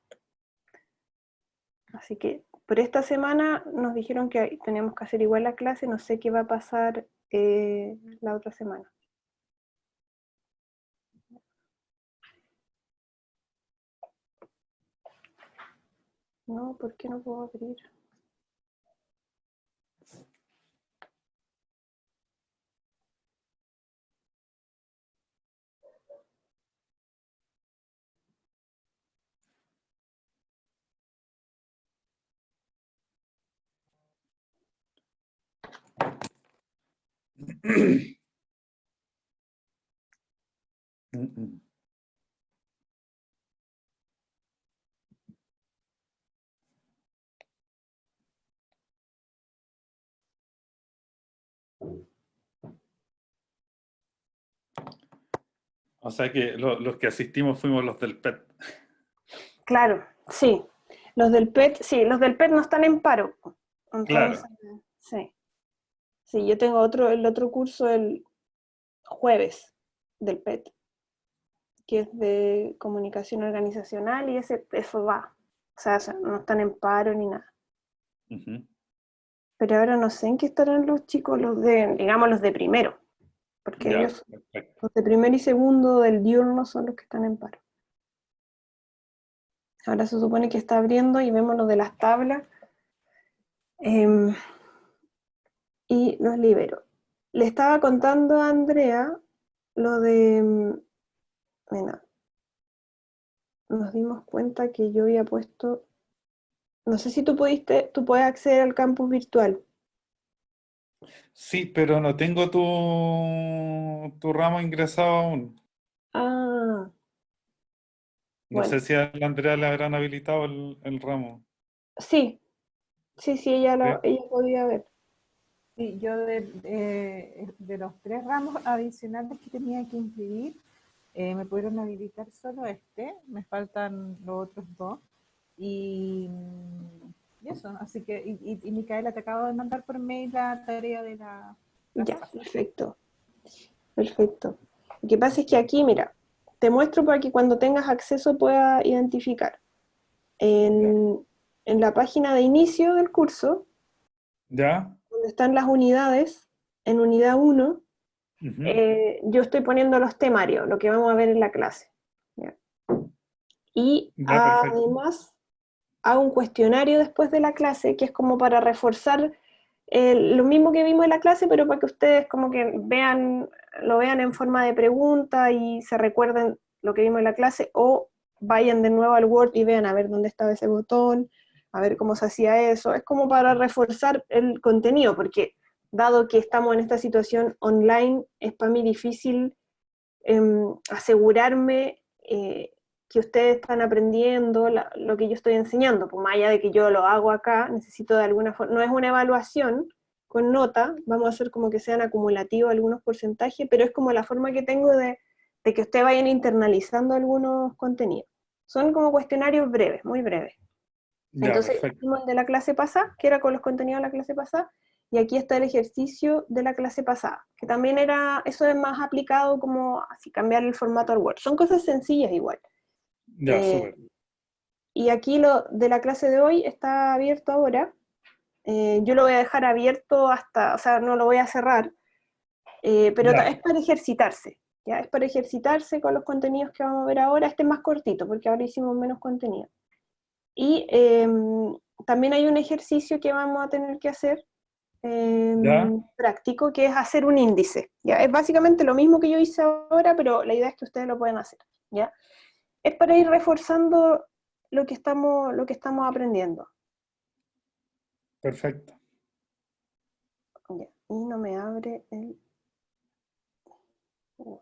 Así que por esta semana nos dijeron que teníamos que hacer igual la clase, no sé qué va a pasar la otra semana. No, ¿por qué no puedo abrir? O sea que los que asistimos fuimos los del PET. Claro, sí. Los del PET, sí, los del PET no están en paro. Entonces, Claro. sí. Sí, yo tengo el otro curso el jueves del PET, que es de comunicación organizacional, y eso va. O sea, no están en paro ni nada. Ujú. Pero ahora no sé en qué estarán los chicos, digamos, los de primero, porque Ya, ellos, perfecto. los de primero y segundo del diurno son los que están en paro. Ahora se supone que está abriendo y vemos lo de las tablas y los libero. Le estaba contando a Andrea lo de, mira, nos dimos cuenta que yo había puesto, no sé si tú puedes acceder al campus virtual. Sí, pero no tengo tu ramo ingresado aún. Ah, No bueno, sé si a la Andrea le habrán habilitado el ramo. sí, sí, ¿Sí? ella podía ver. Sí, yo de los 3 ramos adicionales que tenía que inscribir, me pudieron habilitar solo este, me faltan los otros 2. Y eso, así que, y Micaela, te acabo de mandar por mail la tarea de la clase Ya, pasada. perfecto, perfecto. Lo que pasa es que aquí, mira, te muestro para que cuando tengas acceso puedas identificar. Ya. En la página de inicio del curso, ¿Ya? donde están las unidades, en unidad 1, Ujú. yo estoy poniendo los temarios, lo que vamos a ver en la clase. ¿Ya? Y Ya, perfecto. además hago un cuestionario después de la clase, que es como para reforzar lo mismo que vimos en la clase, pero para que ustedes como que lo vean en forma de pregunta y se recuerden lo que vimos en la clase, o vayan de nuevo al Word y vean a ver dónde estaba ese botón, a ver cómo se hacía eso. Es como para reforzar el contenido, porque dado que estamos en esta situación online, es para mí difícil asegurarme que ustedes están aprendiendo lo que yo estoy enseñando, pues más allá de que yo lo hago acá, necesito de alguna forma, no es una evaluación con nota, vamos a hacer como que sean acumulativos algunos porcentajes, pero es como la forma que tengo de que ustedes vayan internalizando algunos contenidos. Son como cuestionarios breves, muy breves. Ya, Entonces, perfecto. hicimos el de la clase pasada, que era con los contenidos de la clase pasada, y aquí está el ejercicio de la clase pasada, que también eso es más aplicado como así, cambiar el formato al Word. Son cosas sencillas igual. Ya, Eh, súper. y aquí lo de la clase de hoy está abierto ahora. Yo lo voy a dejar abierto hasta, o sea, no lo voy a cerrar, pero Ya, es para ejercitarse. ¿Ya? Es para ejercitarse con los contenidos que vamos a ver ahora. Este es más cortito, porque ahora hicimos menos contenido. Y también hay un ejercicio que vamos a tener que hacer ya, práctico, que es hacer un índice. ¿Ya? Es básicamente lo mismo que yo hice ahora, pero la idea es que ustedes lo puedan hacer. ¿Ya? Es para ir reforzando lo que estamos aprendiendo. perfecto. ¿Ya? Y no me abre el Word.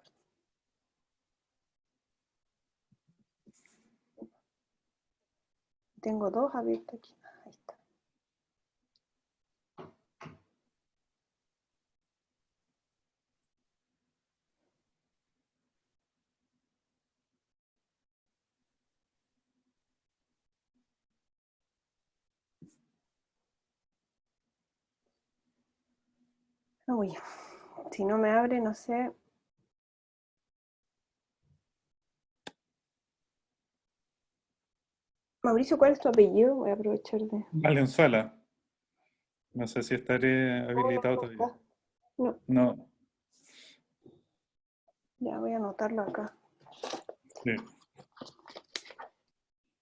Tengo dos abiertos aquí. Ahí está. Uy, si no me abre, no sé. Mauricio, ¿cuál es tu apellido? Voy a aprovechar de... Valenzuela. No sé si estaré No, no habilitado está todavía. acá. No, No, ya voy a anotarlo acá. sí.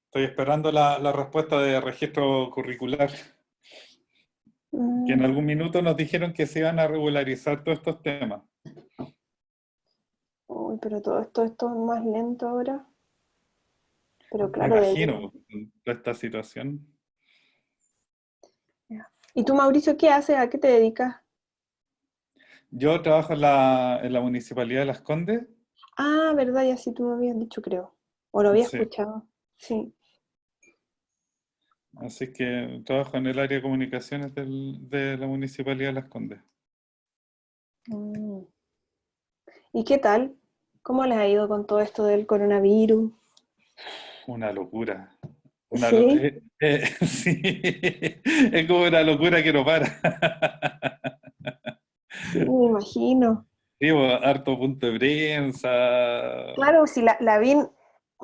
Estoy esperando la respuesta de registro curricular, que en algún minuto nos dijeron que se iban a regularizar todos estos temas. Uy, pero esto es más lento ahora. Pero Me claro, imagino, con toda esta situación. Ya. ¿Y tú, Mauricio, qué haces? ¿A qué te dedicas? Yo trabajo en la Municipalidad de Las Condes. Ah, verdad, ya sí tú me habías dicho, creo. O lo había Sí, escuchado. Sí. así que trabajo en el área de comunicaciones de la Municipalidad de Las Condes. Mm. ¿Y qué tal? ¿Cómo les ha ido con todo esto del coronavirus? Una locura. Sí, Sí, es como una locura que no para. sí, me imagino. Digo, harto punto de prensa, Claro, si la VIN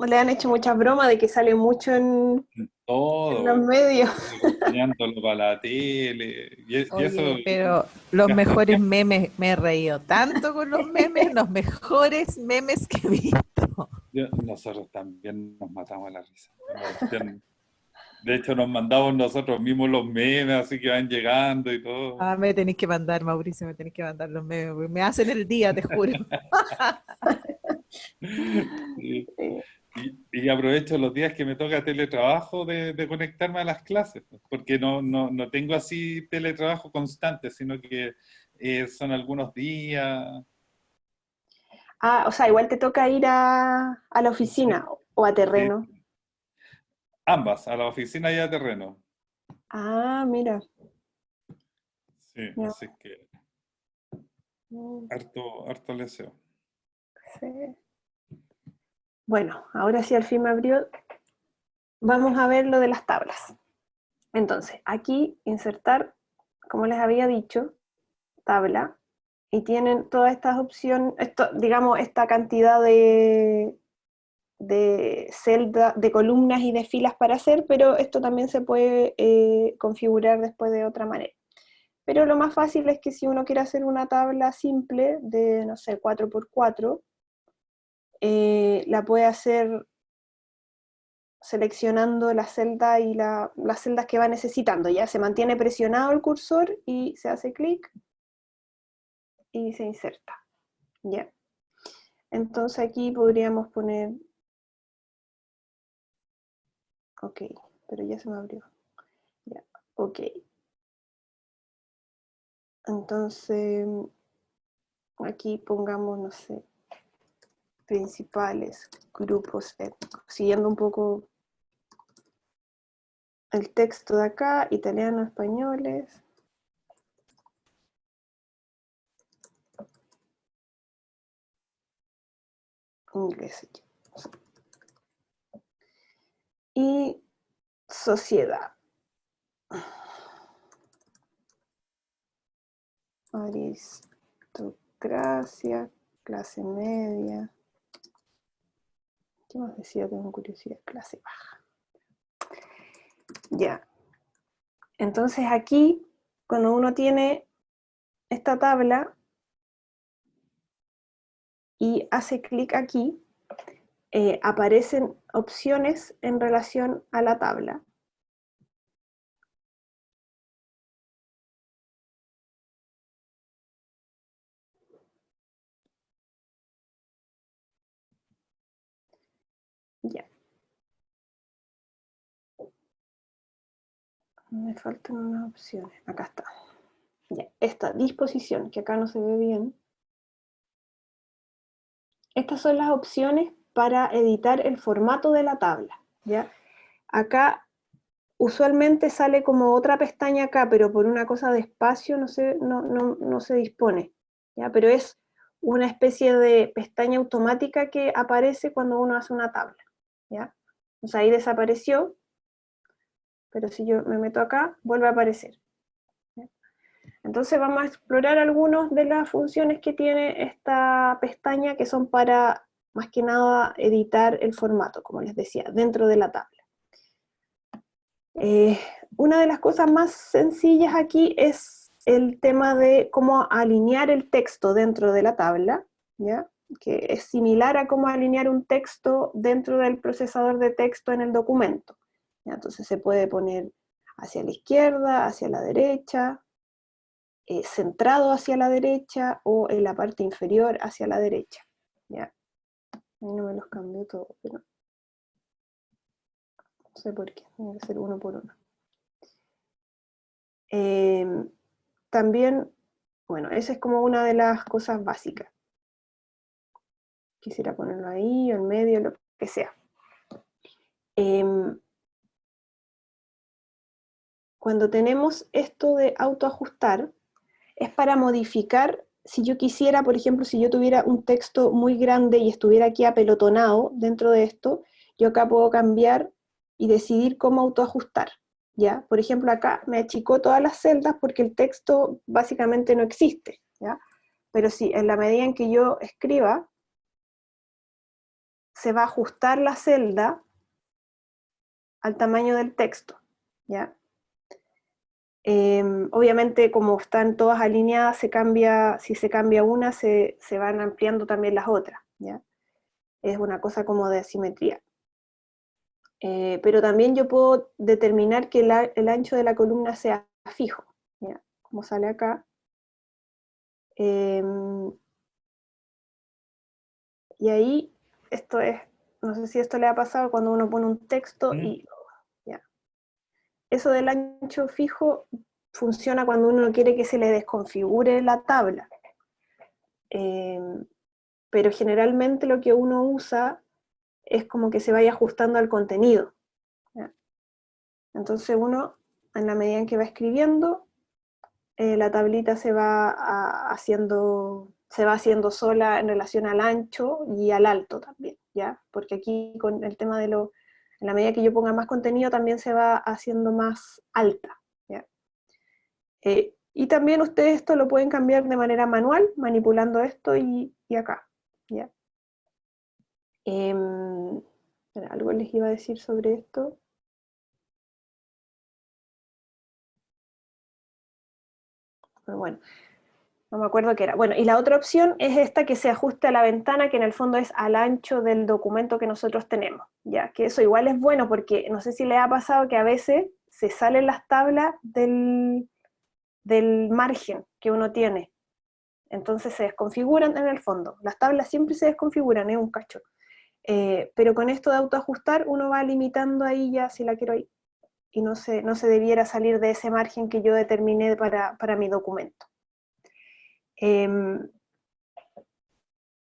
le han hecho muchas bromas de que sale mucho en los todo, medios. acompañándolo para la tele, y eso Oye, pero los gasta mejores tiempo. memes, me he reído tanto con los memes, los mejores memes que he visto. Nosotros también nos matamos a la risa. Una cuestión. De hecho, nos mandamos nosotros mismos los memes, así que van llegando y todo. Ah, me tenéis que mandar, Mauricio, me tenéis que mandar los memes, porque me hacen el día, te juro. Sí. Eh, Y aprovecho los días que me toca teletrabajo de conectarme a las clases, pues, porque no tengo así teletrabajo constante, sino que son algunos días. Ah, o sea, igual te toca ir a la Sí, oficina o a sí, terreno. ambas, a la oficina y a terreno. Ah, mira. Sí, Ya. así que Mm, harto leseo. sí. Bueno, ahora sí al fin me abrió. Vamos a ver lo de las tablas. Entonces, aquí insertar, como les había dicho, tabla, y tienen todas estas opciones, digamos, esta cantidad de columnas y de filas para hacer, pero esto también se puede configurar después de otra manera. Pero lo más fácil es que si uno quiere hacer una tabla simple de, no sé, 4x4, la puede hacer seleccionando la celda y las celdas que va necesitando. Ya se mantiene presionado el cursor y se hace clic y se inserta. ¿Ya? Entonces aquí podríamos poner, ok, pero ya se me abrió. Ya, ok. Entonces aquí pongamos, no sé, principales, grupos étnicos, siguiendo un poco el texto de acá, italiano, españoles, ingleses. Y sociedad. Aristocracia, clase media. ¿Qué más decía? Tengo curiosidad. Clase baja. Ya. Entonces aquí, cuando uno tiene esta tabla y hace clic aquí, aparecen opciones en relación a la tabla. Ya. Me faltan unas opciones. Acá está. Ya. Esta disposición, que acá no se ve bien. Estas son las opciones para editar el formato de la tabla. ¿Ya? Acá usualmente sale como otra pestaña acá, pero por una cosa de espacio no se dispone. ¿Ya? Pero es una especie de pestaña automática que aparece cuando uno hace una tabla. ¿Ya? O sea, ahí desapareció, pero si yo me meto acá, vuelve a aparecer. ¿Ya? Entonces vamos a explorar algunas de las funciones que tiene esta pestaña que son para, más que nada, editar el formato, como les decía, dentro de la tabla. Una de las cosas más sencillas aquí es el tema de cómo alinear el texto dentro de la tabla, ¿ya? Que es similar a cómo alinear un texto dentro del procesador de texto en el documento, ¿ya? Entonces se puede poner hacia la izquierda, hacia la derecha, centrado hacia la derecha o en la parte inferior hacia la derecha, ¿ya? Ahí no me los cambió todo, pero no sé por qué, tiene que ser uno por uno. También, bueno, esa es como una de las cosas básicas. Quisiera ponerlo ahí, o en medio, lo que sea. Cuando tenemos esto de autoajustar, es para modificar, si yo quisiera, por ejemplo, si yo tuviera un texto muy grande y estuviera aquí apelotonado dentro de esto, yo acá puedo cambiar y decidir cómo autoajustar, ¿ya? Por ejemplo, acá me achicó todas las celdas porque el texto básicamente no existe, ¿ya? Pero si en la medida en que yo escriba, se va a ajustar la celda al tamaño del texto, ¿ya? Obviamente, como están todas alineadas, si se cambia una, se van ampliando también las otras, ¿ya? Es una cosa como de asimetría. Pero también yo puedo determinar que el ancho de la columna sea fijo, ¿ya? Como sale acá. Y ahí, esto es, no sé si esto le ha pasado cuando uno pone un texto y... ¿ya? Eso del ancho fijo funciona cuando uno no quiere que se le desconfigure la tabla. Pero generalmente lo que uno usa es como que se vaya ajustando al contenido, ¿ya? Entonces uno, en la medida en que va escribiendo, la tablita se va haciendo sola en relación al ancho y al alto también, ¿ya? Porque aquí con el tema de en la medida que yo ponga más contenido también se va haciendo más alta, ¿ya? Y también ustedes esto lo pueden cambiar de manera manual, manipulando esto y acá, ¿ya? Algo les iba a decir sobre esto. Pero bueno, no me acuerdo qué era. Bueno, y la otra opción es esta que se ajuste a la ventana, que en el fondo es al ancho del documento que nosotros tenemos, ¿ya? Que eso igual es bueno porque no sé si les ha pasado que a veces se salen las tablas del margen que uno tiene. Entonces se desconfiguran en el fondo. Las tablas siempre se desconfiguran, es un cacho. Pero con esto de autoajustar uno va limitando ahí ya si la quiero ahí. Y no se debiera salir de ese margen que yo determiné para mi documento.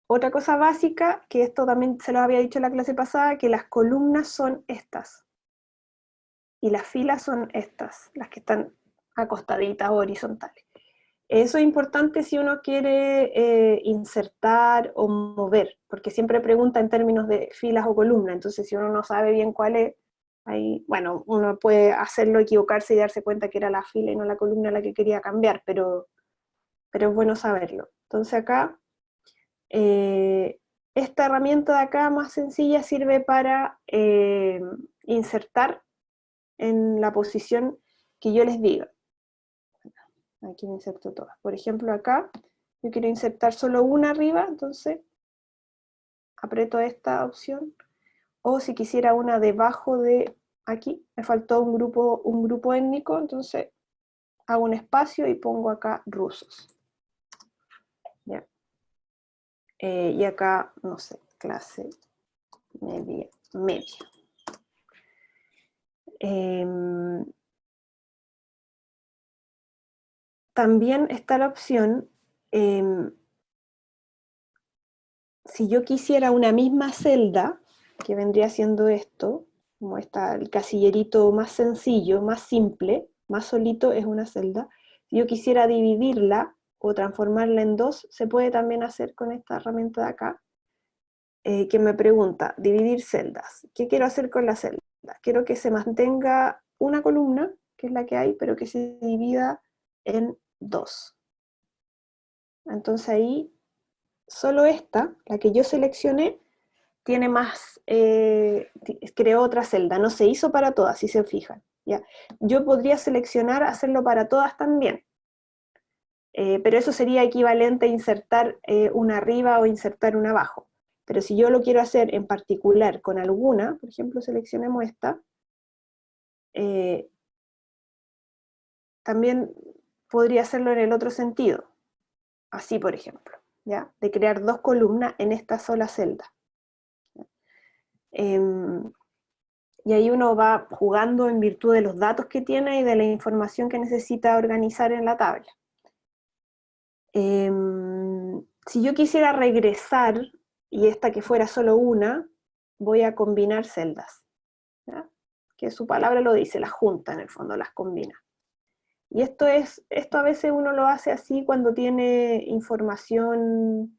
Otra cosa básica, que esto también se lo había dicho en la clase pasada, que las columnas son estas. Y las filas son estas, las que están acostaditas o horizontales. Eso es importante si uno quiere insertar o mover, porque siempre pregunta en términos de filas o columnas, entonces si uno no sabe bien cuál es, ahí, bueno, uno puede hacerlo, equivocarse y darse cuenta que era la fila y no la columna la que quería cambiar, pero es bueno saberlo. Entonces acá, esta herramienta de acá más sencilla sirve para insertar en la posición que yo les diga. Aquí me inserto todas. Por ejemplo, acá yo quiero insertar solo una arriba, entonces aprieto esta opción. O si quisiera una debajo de aquí, me faltó un grupo étnico, entonces hago un espacio y pongo acá rusos. ¿Ya? Y acá, no sé, clase media. También está la opción, si yo quisiera una misma celda, que vendría siendo esto, como está el casillerito más sencillo, más simple, más solito es una celda, si yo quisiera dividirla o transformarla en dos, se puede también hacer con esta herramienta de acá, que me pregunta, dividir celdas. ¿Qué quiero hacer con la celda? Quiero que se mantenga una columna, que es la que hay, pero que se divida en dos. Entonces ahí, solo esta, la que yo seleccioné, tiene más, creó otra celda, no se hizo para todas, si se fijan, ¿ya? Yo podría seleccionar hacerlo para todas también, pero eso sería equivalente a insertar una arriba o insertar una abajo. Pero si yo lo quiero hacer en particular con alguna, por ejemplo, seleccionemos esta, también podría hacerlo en el otro sentido, así por ejemplo, ¿ya? De crear 2 columnas en esta sola celda. Y ahí uno va jugando en virtud de los datos que tiene y de la información que necesita organizar en la tabla. Si yo quisiera regresar, y esta que fuera solo una, voy a combinar celdas, ¿ya? Que su palabra lo dice, las junta en el fondo, las combina. Y esto a veces uno lo hace así cuando tiene información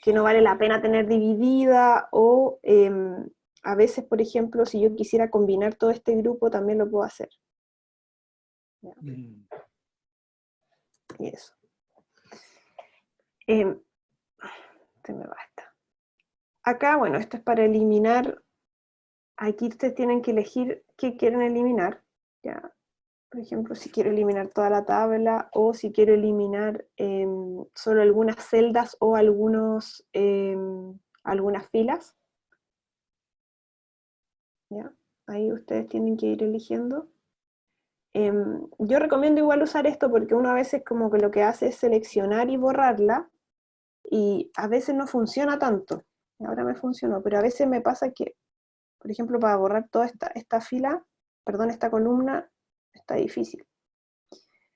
que no vale la pena tener dividida, o a veces, por ejemplo, si yo quisiera combinar todo este grupo, también lo puedo hacer. ¿Ya? Y eso. Se me va esta. Acá, bueno, esto es para eliminar. Aquí ustedes tienen que elegir qué quieren eliminar. ¿Ya? Por ejemplo, si quiero eliminar toda la tabla, o si quiero eliminar solo algunas celdas o algunas filas. ¿Ya? Ahí ustedes tienen que ir eligiendo. Yo recomiendo igual usar esto porque uno a veces como que lo que hace es seleccionar y borrarla, y a veces no funciona tanto. Ahora me funcionó, pero a veces me pasa que, por ejemplo, para borrar toda esta fila, perdón, esta columna, está difícil.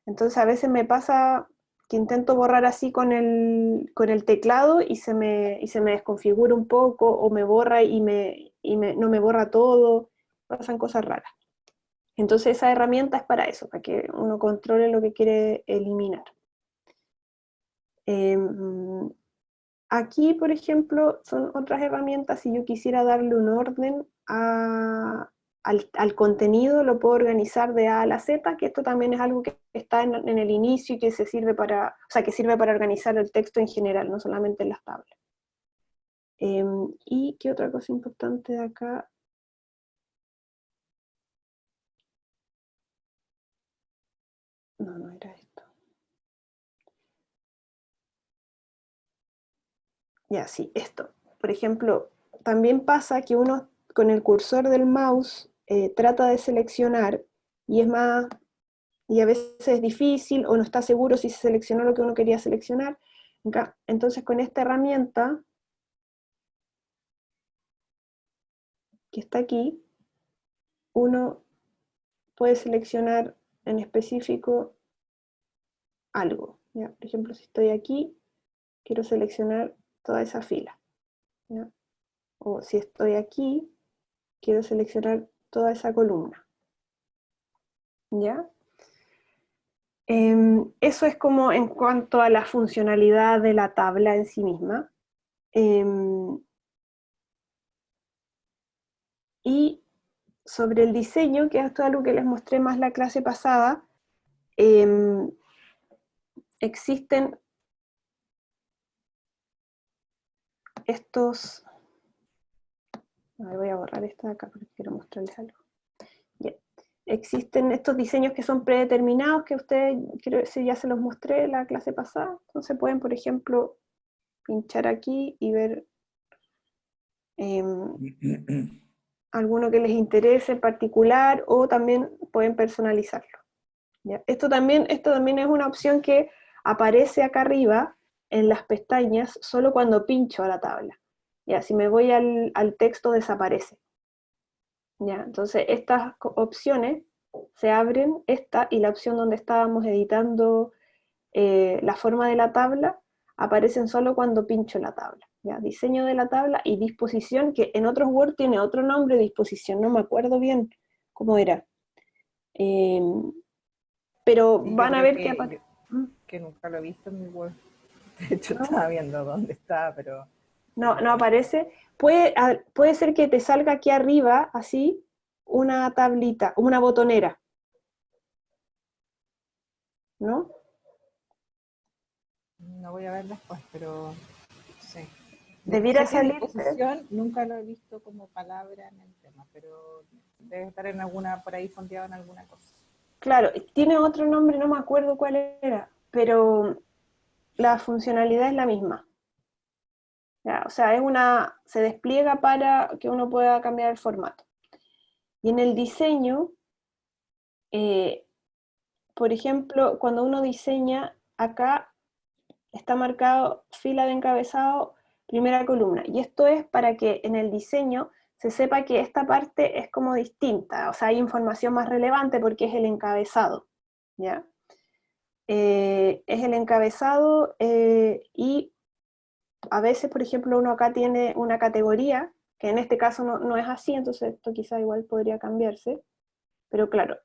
Entonces a veces me pasa que intento borrar así con el teclado y se me desconfigura un poco, o me borra y no me borra todo, pasan cosas raras. Entonces esa herramienta es para eso, para que uno controle lo que quiere eliminar. Aquí, por ejemplo, son otras herramientas. Si yo quisiera darle un orden al contenido, lo puedo organizar de A a la Z, que esto también es algo que está en el inicio y que sirve para organizar el texto en general, no solamente en las tablas. ¿Y qué otra cosa importante de acá? No era esto. Ya, sí, esto. Por ejemplo, también pasa que uno con el cursor del mouse trata de seleccionar, y a veces es difícil, o no está seguro si se seleccionó lo que uno quería seleccionar. Entonces con esta herramienta que está aquí, uno puede seleccionar en específico algo, ¿ya? Por ejemplo, si estoy aquí, quiero seleccionar toda esa fila, ¿ya? O si estoy aquí, quiero seleccionar toda esa columna, ¿ya? Eso es como en cuanto a la funcionalidad de la tabla en sí misma. Y sobre el diseño, que esto es algo que les mostré más la clase pasada, existen estos... A ver, voy a borrar esta de acá porque quiero mostrarles algo. Bien. Existen estos diseños que son predeterminados, que ustedes, creo que ya se los mostré la clase pasada. Entonces pueden, por ejemplo, pinchar aquí y ver alguno que les interese en particular, o también pueden personalizarlo. ¿Ya? Esto también es una opción que aparece acá arriba en las pestañas solo cuando pincho a la tabla. ¿Ya? Si me voy al texto, desaparece. ¿Ya? Entonces estas opciones se abren, esta y la opción donde estábamos editando la forma de la tabla, aparecen solo cuando pincho la tabla. ¿Ya? Diseño de la tabla y disposición, que en otros Word tiene otro nombre, disposición, no me acuerdo bien cómo era. Pero Sí, van a ver que que nunca lo he visto en mi web. De hecho, ¿no? estaba viendo dónde está, pero... No aparece. Puede ser que te salga aquí arriba, así, una tablita, una botonera, ¿no? No voy a ver después, pero sí. Debiera Sé que salir. disposición nunca lo he visto como palabra en el tema, pero debe estar en alguna, por ahí fondeado en alguna cosa. Claro, tiene otro nombre, no me acuerdo cuál era, pero la funcionalidad es la misma. ¿Ya? O sea, se despliega para que uno pueda cambiar el formato. Y en el diseño, por ejemplo, cuando uno diseña, acá está marcado fila de encabezado, primera columna. Y esto es para que en el diseño se sepa que esta parte es como distinta, o sea, hay información más relevante porque es el encabezado, ¿ya? Es el encabezado y a veces, por ejemplo, uno acá tiene una categoría, que en este caso no es así, entonces esto quizá igual podría cambiarse, pero claro,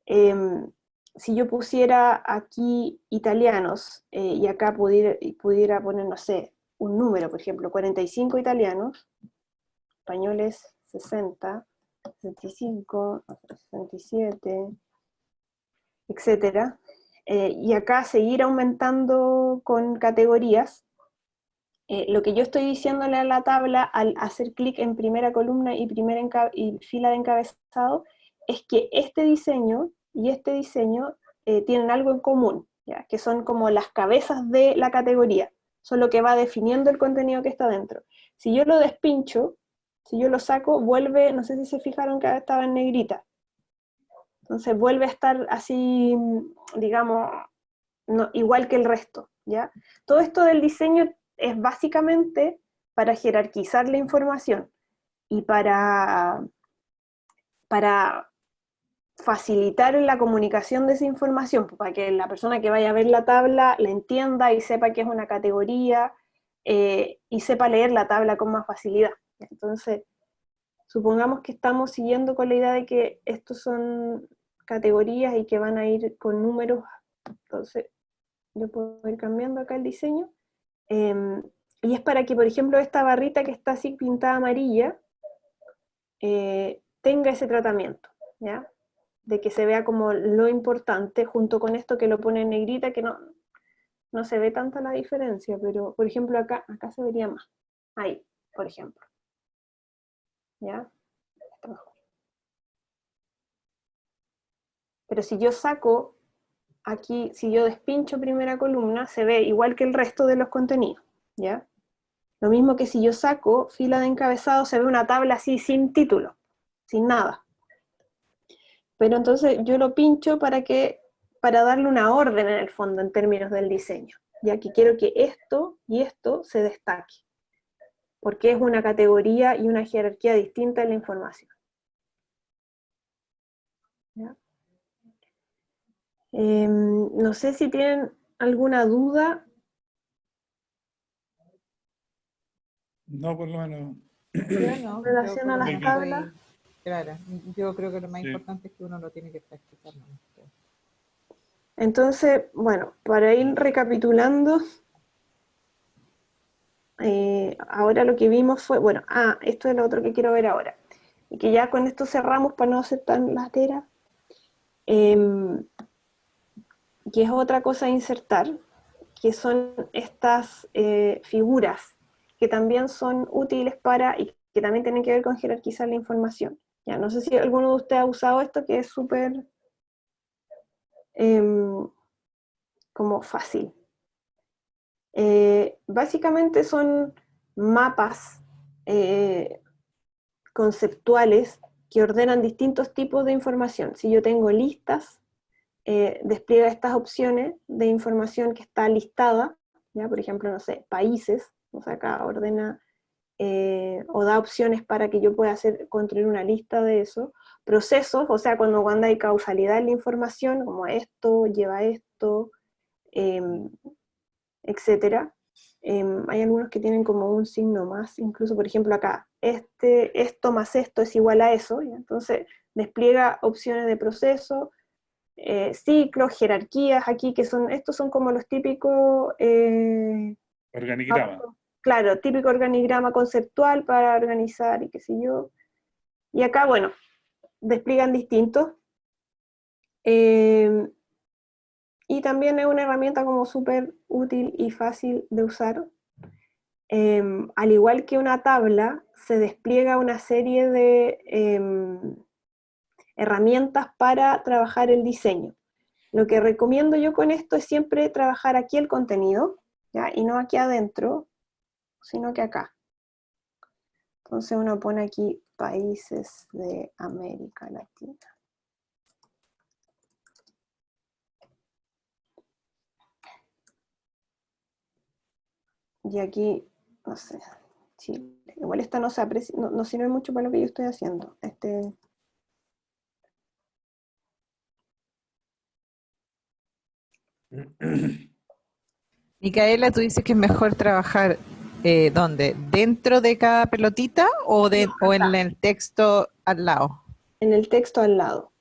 si yo pusiera aquí italianos y acá pudiera poner, no sé, un número, por ejemplo, 45 italianos, españoles 60, 65, 67, etcétera, y acá seguir aumentando con categorías. Lo que yo estoy diciéndole a la tabla al hacer clic en primera columna y fila de encabezado es que este diseño y este diseño tienen algo en común, ¿ya? Que son como las cabezas de la categoría, son lo que va definiendo el contenido que está dentro. Si yo lo despincho, si yo lo saco, vuelve, no sé si se fijaron que estaba en negrita, entonces vuelve a estar así, digamos, no, igual que el resto, ¿ya? Todo esto del diseño es básicamente para jerarquizar la información y para facilitar la comunicación de esa información, para que la persona que vaya a ver la tabla la entienda y sepa que es una categoría y sepa leer la tabla con más facilidad. Entonces, supongamos que estamos siguiendo con la idea de que estos son categorías y que van a ir con números, entonces yo puedo ir cambiando acá el diseño. Y es para que, por ejemplo, esta barrita que está así pintada amarilla tenga ese tratamiento, ¿ya? De que se vea como lo importante junto con esto que lo pone en negrita, que no se ve tanta la diferencia, pero por ejemplo acá se vería más. Ahí, por ejemplo. ¿Ya? Está mejor. Pero si yo saco aquí, si yo despincho primera columna, se ve igual que el resto de los contenidos, ¿ya? Lo mismo que si yo saco fila de encabezado, se ve una tabla así sin título, sin nada. Pero entonces yo lo pincho para darle una orden en el fondo en términos del diseño, ya que quiero que esto y esto se destaque, porque es una categoría y una jerarquía distinta en la información. ¿Ya? No sé si tienen alguna duda. No, por lo menos. Yo no, En relación a yo las tablas. estoy clara. Yo creo que lo más Sí. importante es que uno lo tiene que practicar, ¿no? Entonces, bueno, para ir recapitulando, ahora lo que vimos fue, bueno, esto es lo otro que quiero ver ahora. Y que ya con esto cerramos para no hacer tan latera. Que es otra cosa a insertar, que son estas figuras, que también son útiles y que también tienen que ver con jerarquizar la información. Ya, no sé si alguno de ustedes ha usado esto, que es súper como fácil. Básicamente son mapas conceptuales que ordenan distintos tipos de información. Si yo tengo listas, despliega estas opciones de información que está listada, ¿ya? Por ejemplo, no sé, países, o sea, acá ordena o da opciones para que yo pueda construir una lista de eso. Procesos, o sea, cuando hay causalidad en la información, como esto lleva esto, etcétera. Hay algunos que tienen como un signo más, incluso por ejemplo acá, esto más esto es igual a eso, ¿ya? Entonces despliega opciones de proceso, ciclos, jerarquías aquí, estos son como los típicos, Organigrama. claro, típico organigrama conceptual para organizar y qué sé yo. Y acá, bueno, despliegan distintos. Y también es una herramienta como súper útil y fácil de usar. al igual que una tabla, se despliega una serie de herramientas para trabajar el diseño. Lo que recomiendo yo con esto es siempre trabajar aquí el contenido, ¿ya? Y no aquí adentro, sino que acá. Entonces uno pone aquí países de América Latina. Y aquí, no sé, Chile. Igual esta no se aprecia, no sirve mucho para lo que yo estoy haciendo. Micaela, tú dices que es mejor trabajar ¿dónde? ¿Dentro de cada pelotita o en el texto al lado? En el texto al lado.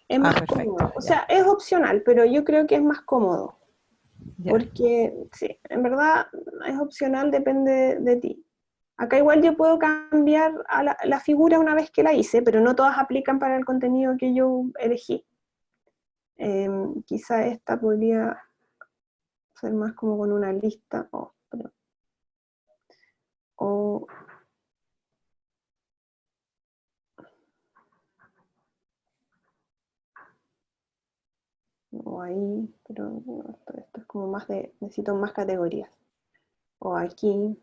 Es más Perfecto. cómodo. O Ya, sea, es opcional, pero yo creo que es más cómodo. ya. Porque, sí, en verdad es opcional, depende de ti. Acá igual yo puedo cambiar a la figura una vez que la hice, pero no todas aplican para el contenido que yo elegí. Quizá esta podría ser más como con una lista. O ahí, pero no, esto es como más de, necesito más categorías. O aquí.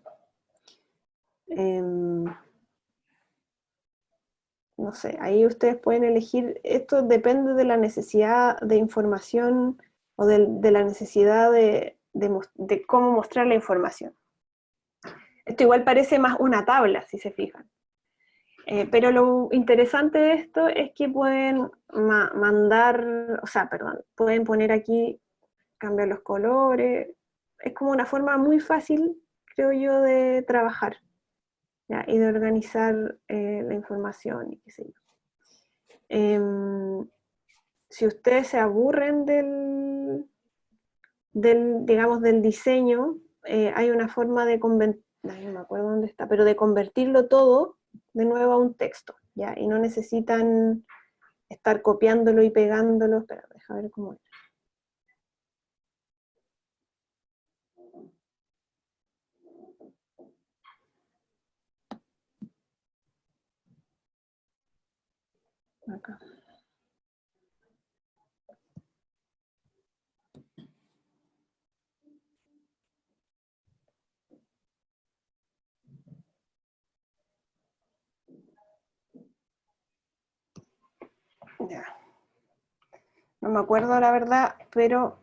No sé, ahí ustedes pueden elegir, esto depende de la necesidad de información o de la necesidad de cómo mostrar la información. Esto igual parece más una tabla, si se fijan. Pero lo interesante de esto es que pueden pueden poner aquí, cambiar los colores. Es como una forma muy fácil, creo yo, de trabajar, ¿ya? Y de organizar la información y qué sé yo. Si ustedes se aburren digamos, del diseño, hay una forma no me acuerdo dónde está, pero de convertirlo todo de nuevo a un texto, ¿ya? Y no necesitan estar copiándolo y pegándolo. Espera, déjame ver cómo es. Acá. Ya. No me acuerdo la verdad, pero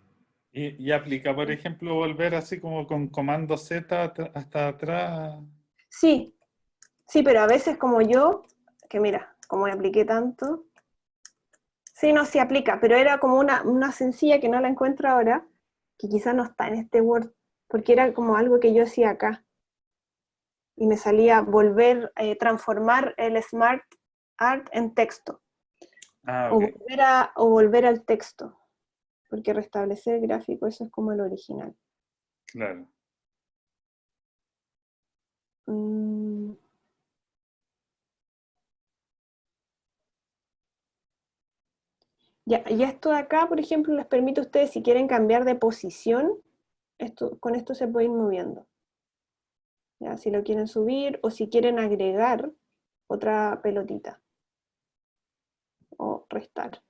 Y aplica, por ejemplo, volver así como con comando Z hasta atrás. sí, sí, pero a veces como yo, que mira, como apliqué tanto, sí, no, sí aplica, pero era como una sencilla que no la encuentro ahora, que quizás no está en este Word, porque era como algo que yo hacía acá, y me salía transformar el Smart Art en texto, Ok, o volver al texto, porque restablecer gráfico, eso es como el original. claro. Ya, y esto de acá, por ejemplo, les permite a ustedes, si quieren cambiar de posición, con esto se puede ir moviendo. ¿Ya? Si lo quieren subir o si quieren agregar otra pelotita o restar.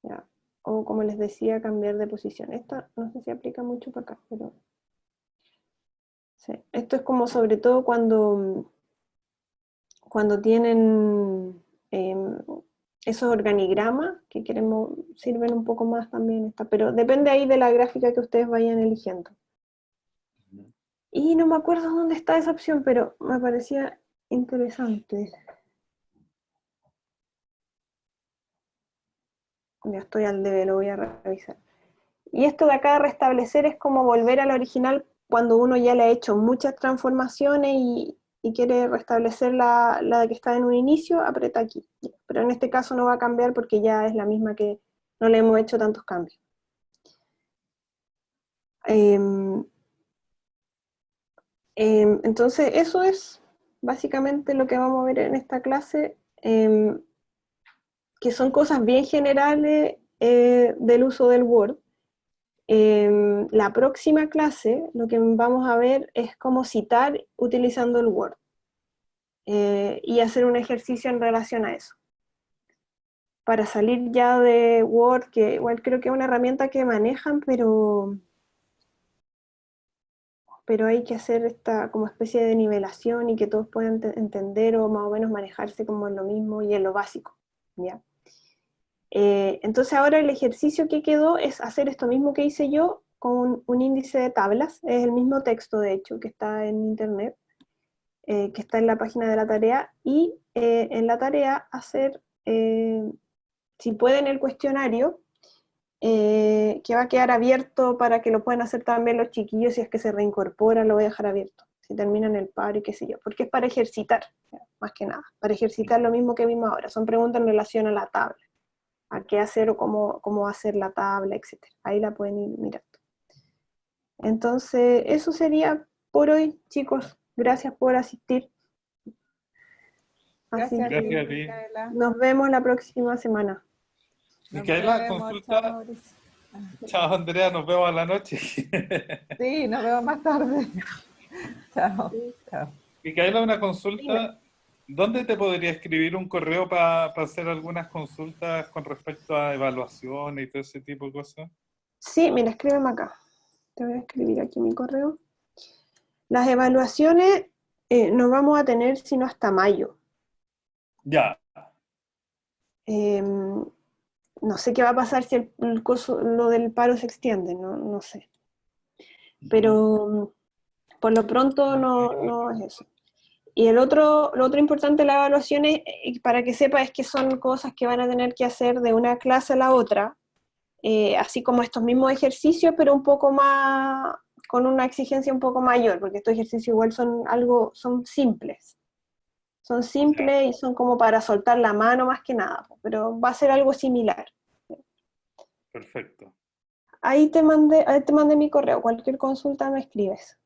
¿Ya? O como les decía, cambiar de posición. Esta no sé si aplica mucho para acá, pero sí. Esto es como sobre todo cuando tienen esos organigramas que queremos, sirven un poco más también, pero depende ahí de la gráfica que ustedes vayan eligiendo. Y no me acuerdo dónde está esa opción, pero me parecía interesante. Ya estoy al debe, lo voy a revisar. Y esto de acá de restablecer es como volver al original cuando uno ya le ha hecho muchas transformaciones y quiere restablecer la que está en un inicio, aprieta aquí. Pero en este caso no va a cambiar porque ya es la misma, que no le hemos hecho tantos cambios. Entonces eso es básicamente lo que vamos a ver en esta clase, que son cosas bien generales del uso del Word. La próxima clase lo que vamos a ver es cómo citar utilizando el Word y hacer un ejercicio en relación a eso. Para salir ya de Word, que igual creo que es una herramienta que manejan, pero hay que hacer esta como especie de nivelación y que todos puedan entender o más o menos manejarse como en lo mismo y en lo básico, ¿ya? Entonces ahora el ejercicio que quedó es hacer esto mismo que hice yo con un índice de tablas, es el mismo texto de hecho que está en internet, que está en la página de la tarea, y en la tarea hacer, si pueden, el cuestionario, que va a quedar abierto para que lo puedan hacer también los chiquillos, si es que se reincorporan, lo voy a dejar abierto, si terminan el paro y qué sé yo, porque es para ejercitar, más que nada, para ejercitar lo mismo que vimos ahora, son preguntas en relación a la tabla, a qué hacer o cómo hacer la tabla, etc. Ahí la pueden ir mirando. Entonces, eso sería por hoy, chicos. Gracias por asistir. Así Gracias a ti, Gracias a ti. Micaela. nos vemos la próxima semana. Nos Micaela, vemos. consulta. Chao, Mauricio. Chao, Andrea, nos vemos a la noche. Sí, nos vemos más tarde. Chao. Chao. Micaela, una Dime. consulta. ¿Dónde te podría escribir un correo para hacer algunas consultas con respecto a evaluaciones y todo ese tipo de cosas? Sí, mira, escríbeme acá. Te voy a escribir aquí mi correo. Las evaluaciones no vamos a tener sino hasta mayo. Ya, No sé qué va a pasar si el curso, lo del paro se extiende, no sé. Pero por lo pronto no es eso. Y lo otro importante de la evaluación es, para que sepa, es que son cosas que van a tener que hacer de una clase a la otra, así como estos mismos ejercicios, pero un poco más, con una exigencia un poco mayor, porque estos ejercicios igual son simples. Son simples y son como para soltar la mano más que nada, pero va a ser algo similar. perfecto. Ahí te mandé mi correo, cualquier consulta me escribes.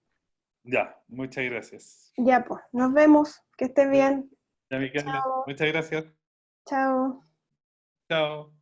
Ya, muchas gracias. Ya pues, nos vemos, que estés bien. Ya, Micaela, Chao. muchas gracias. Chao. Chao.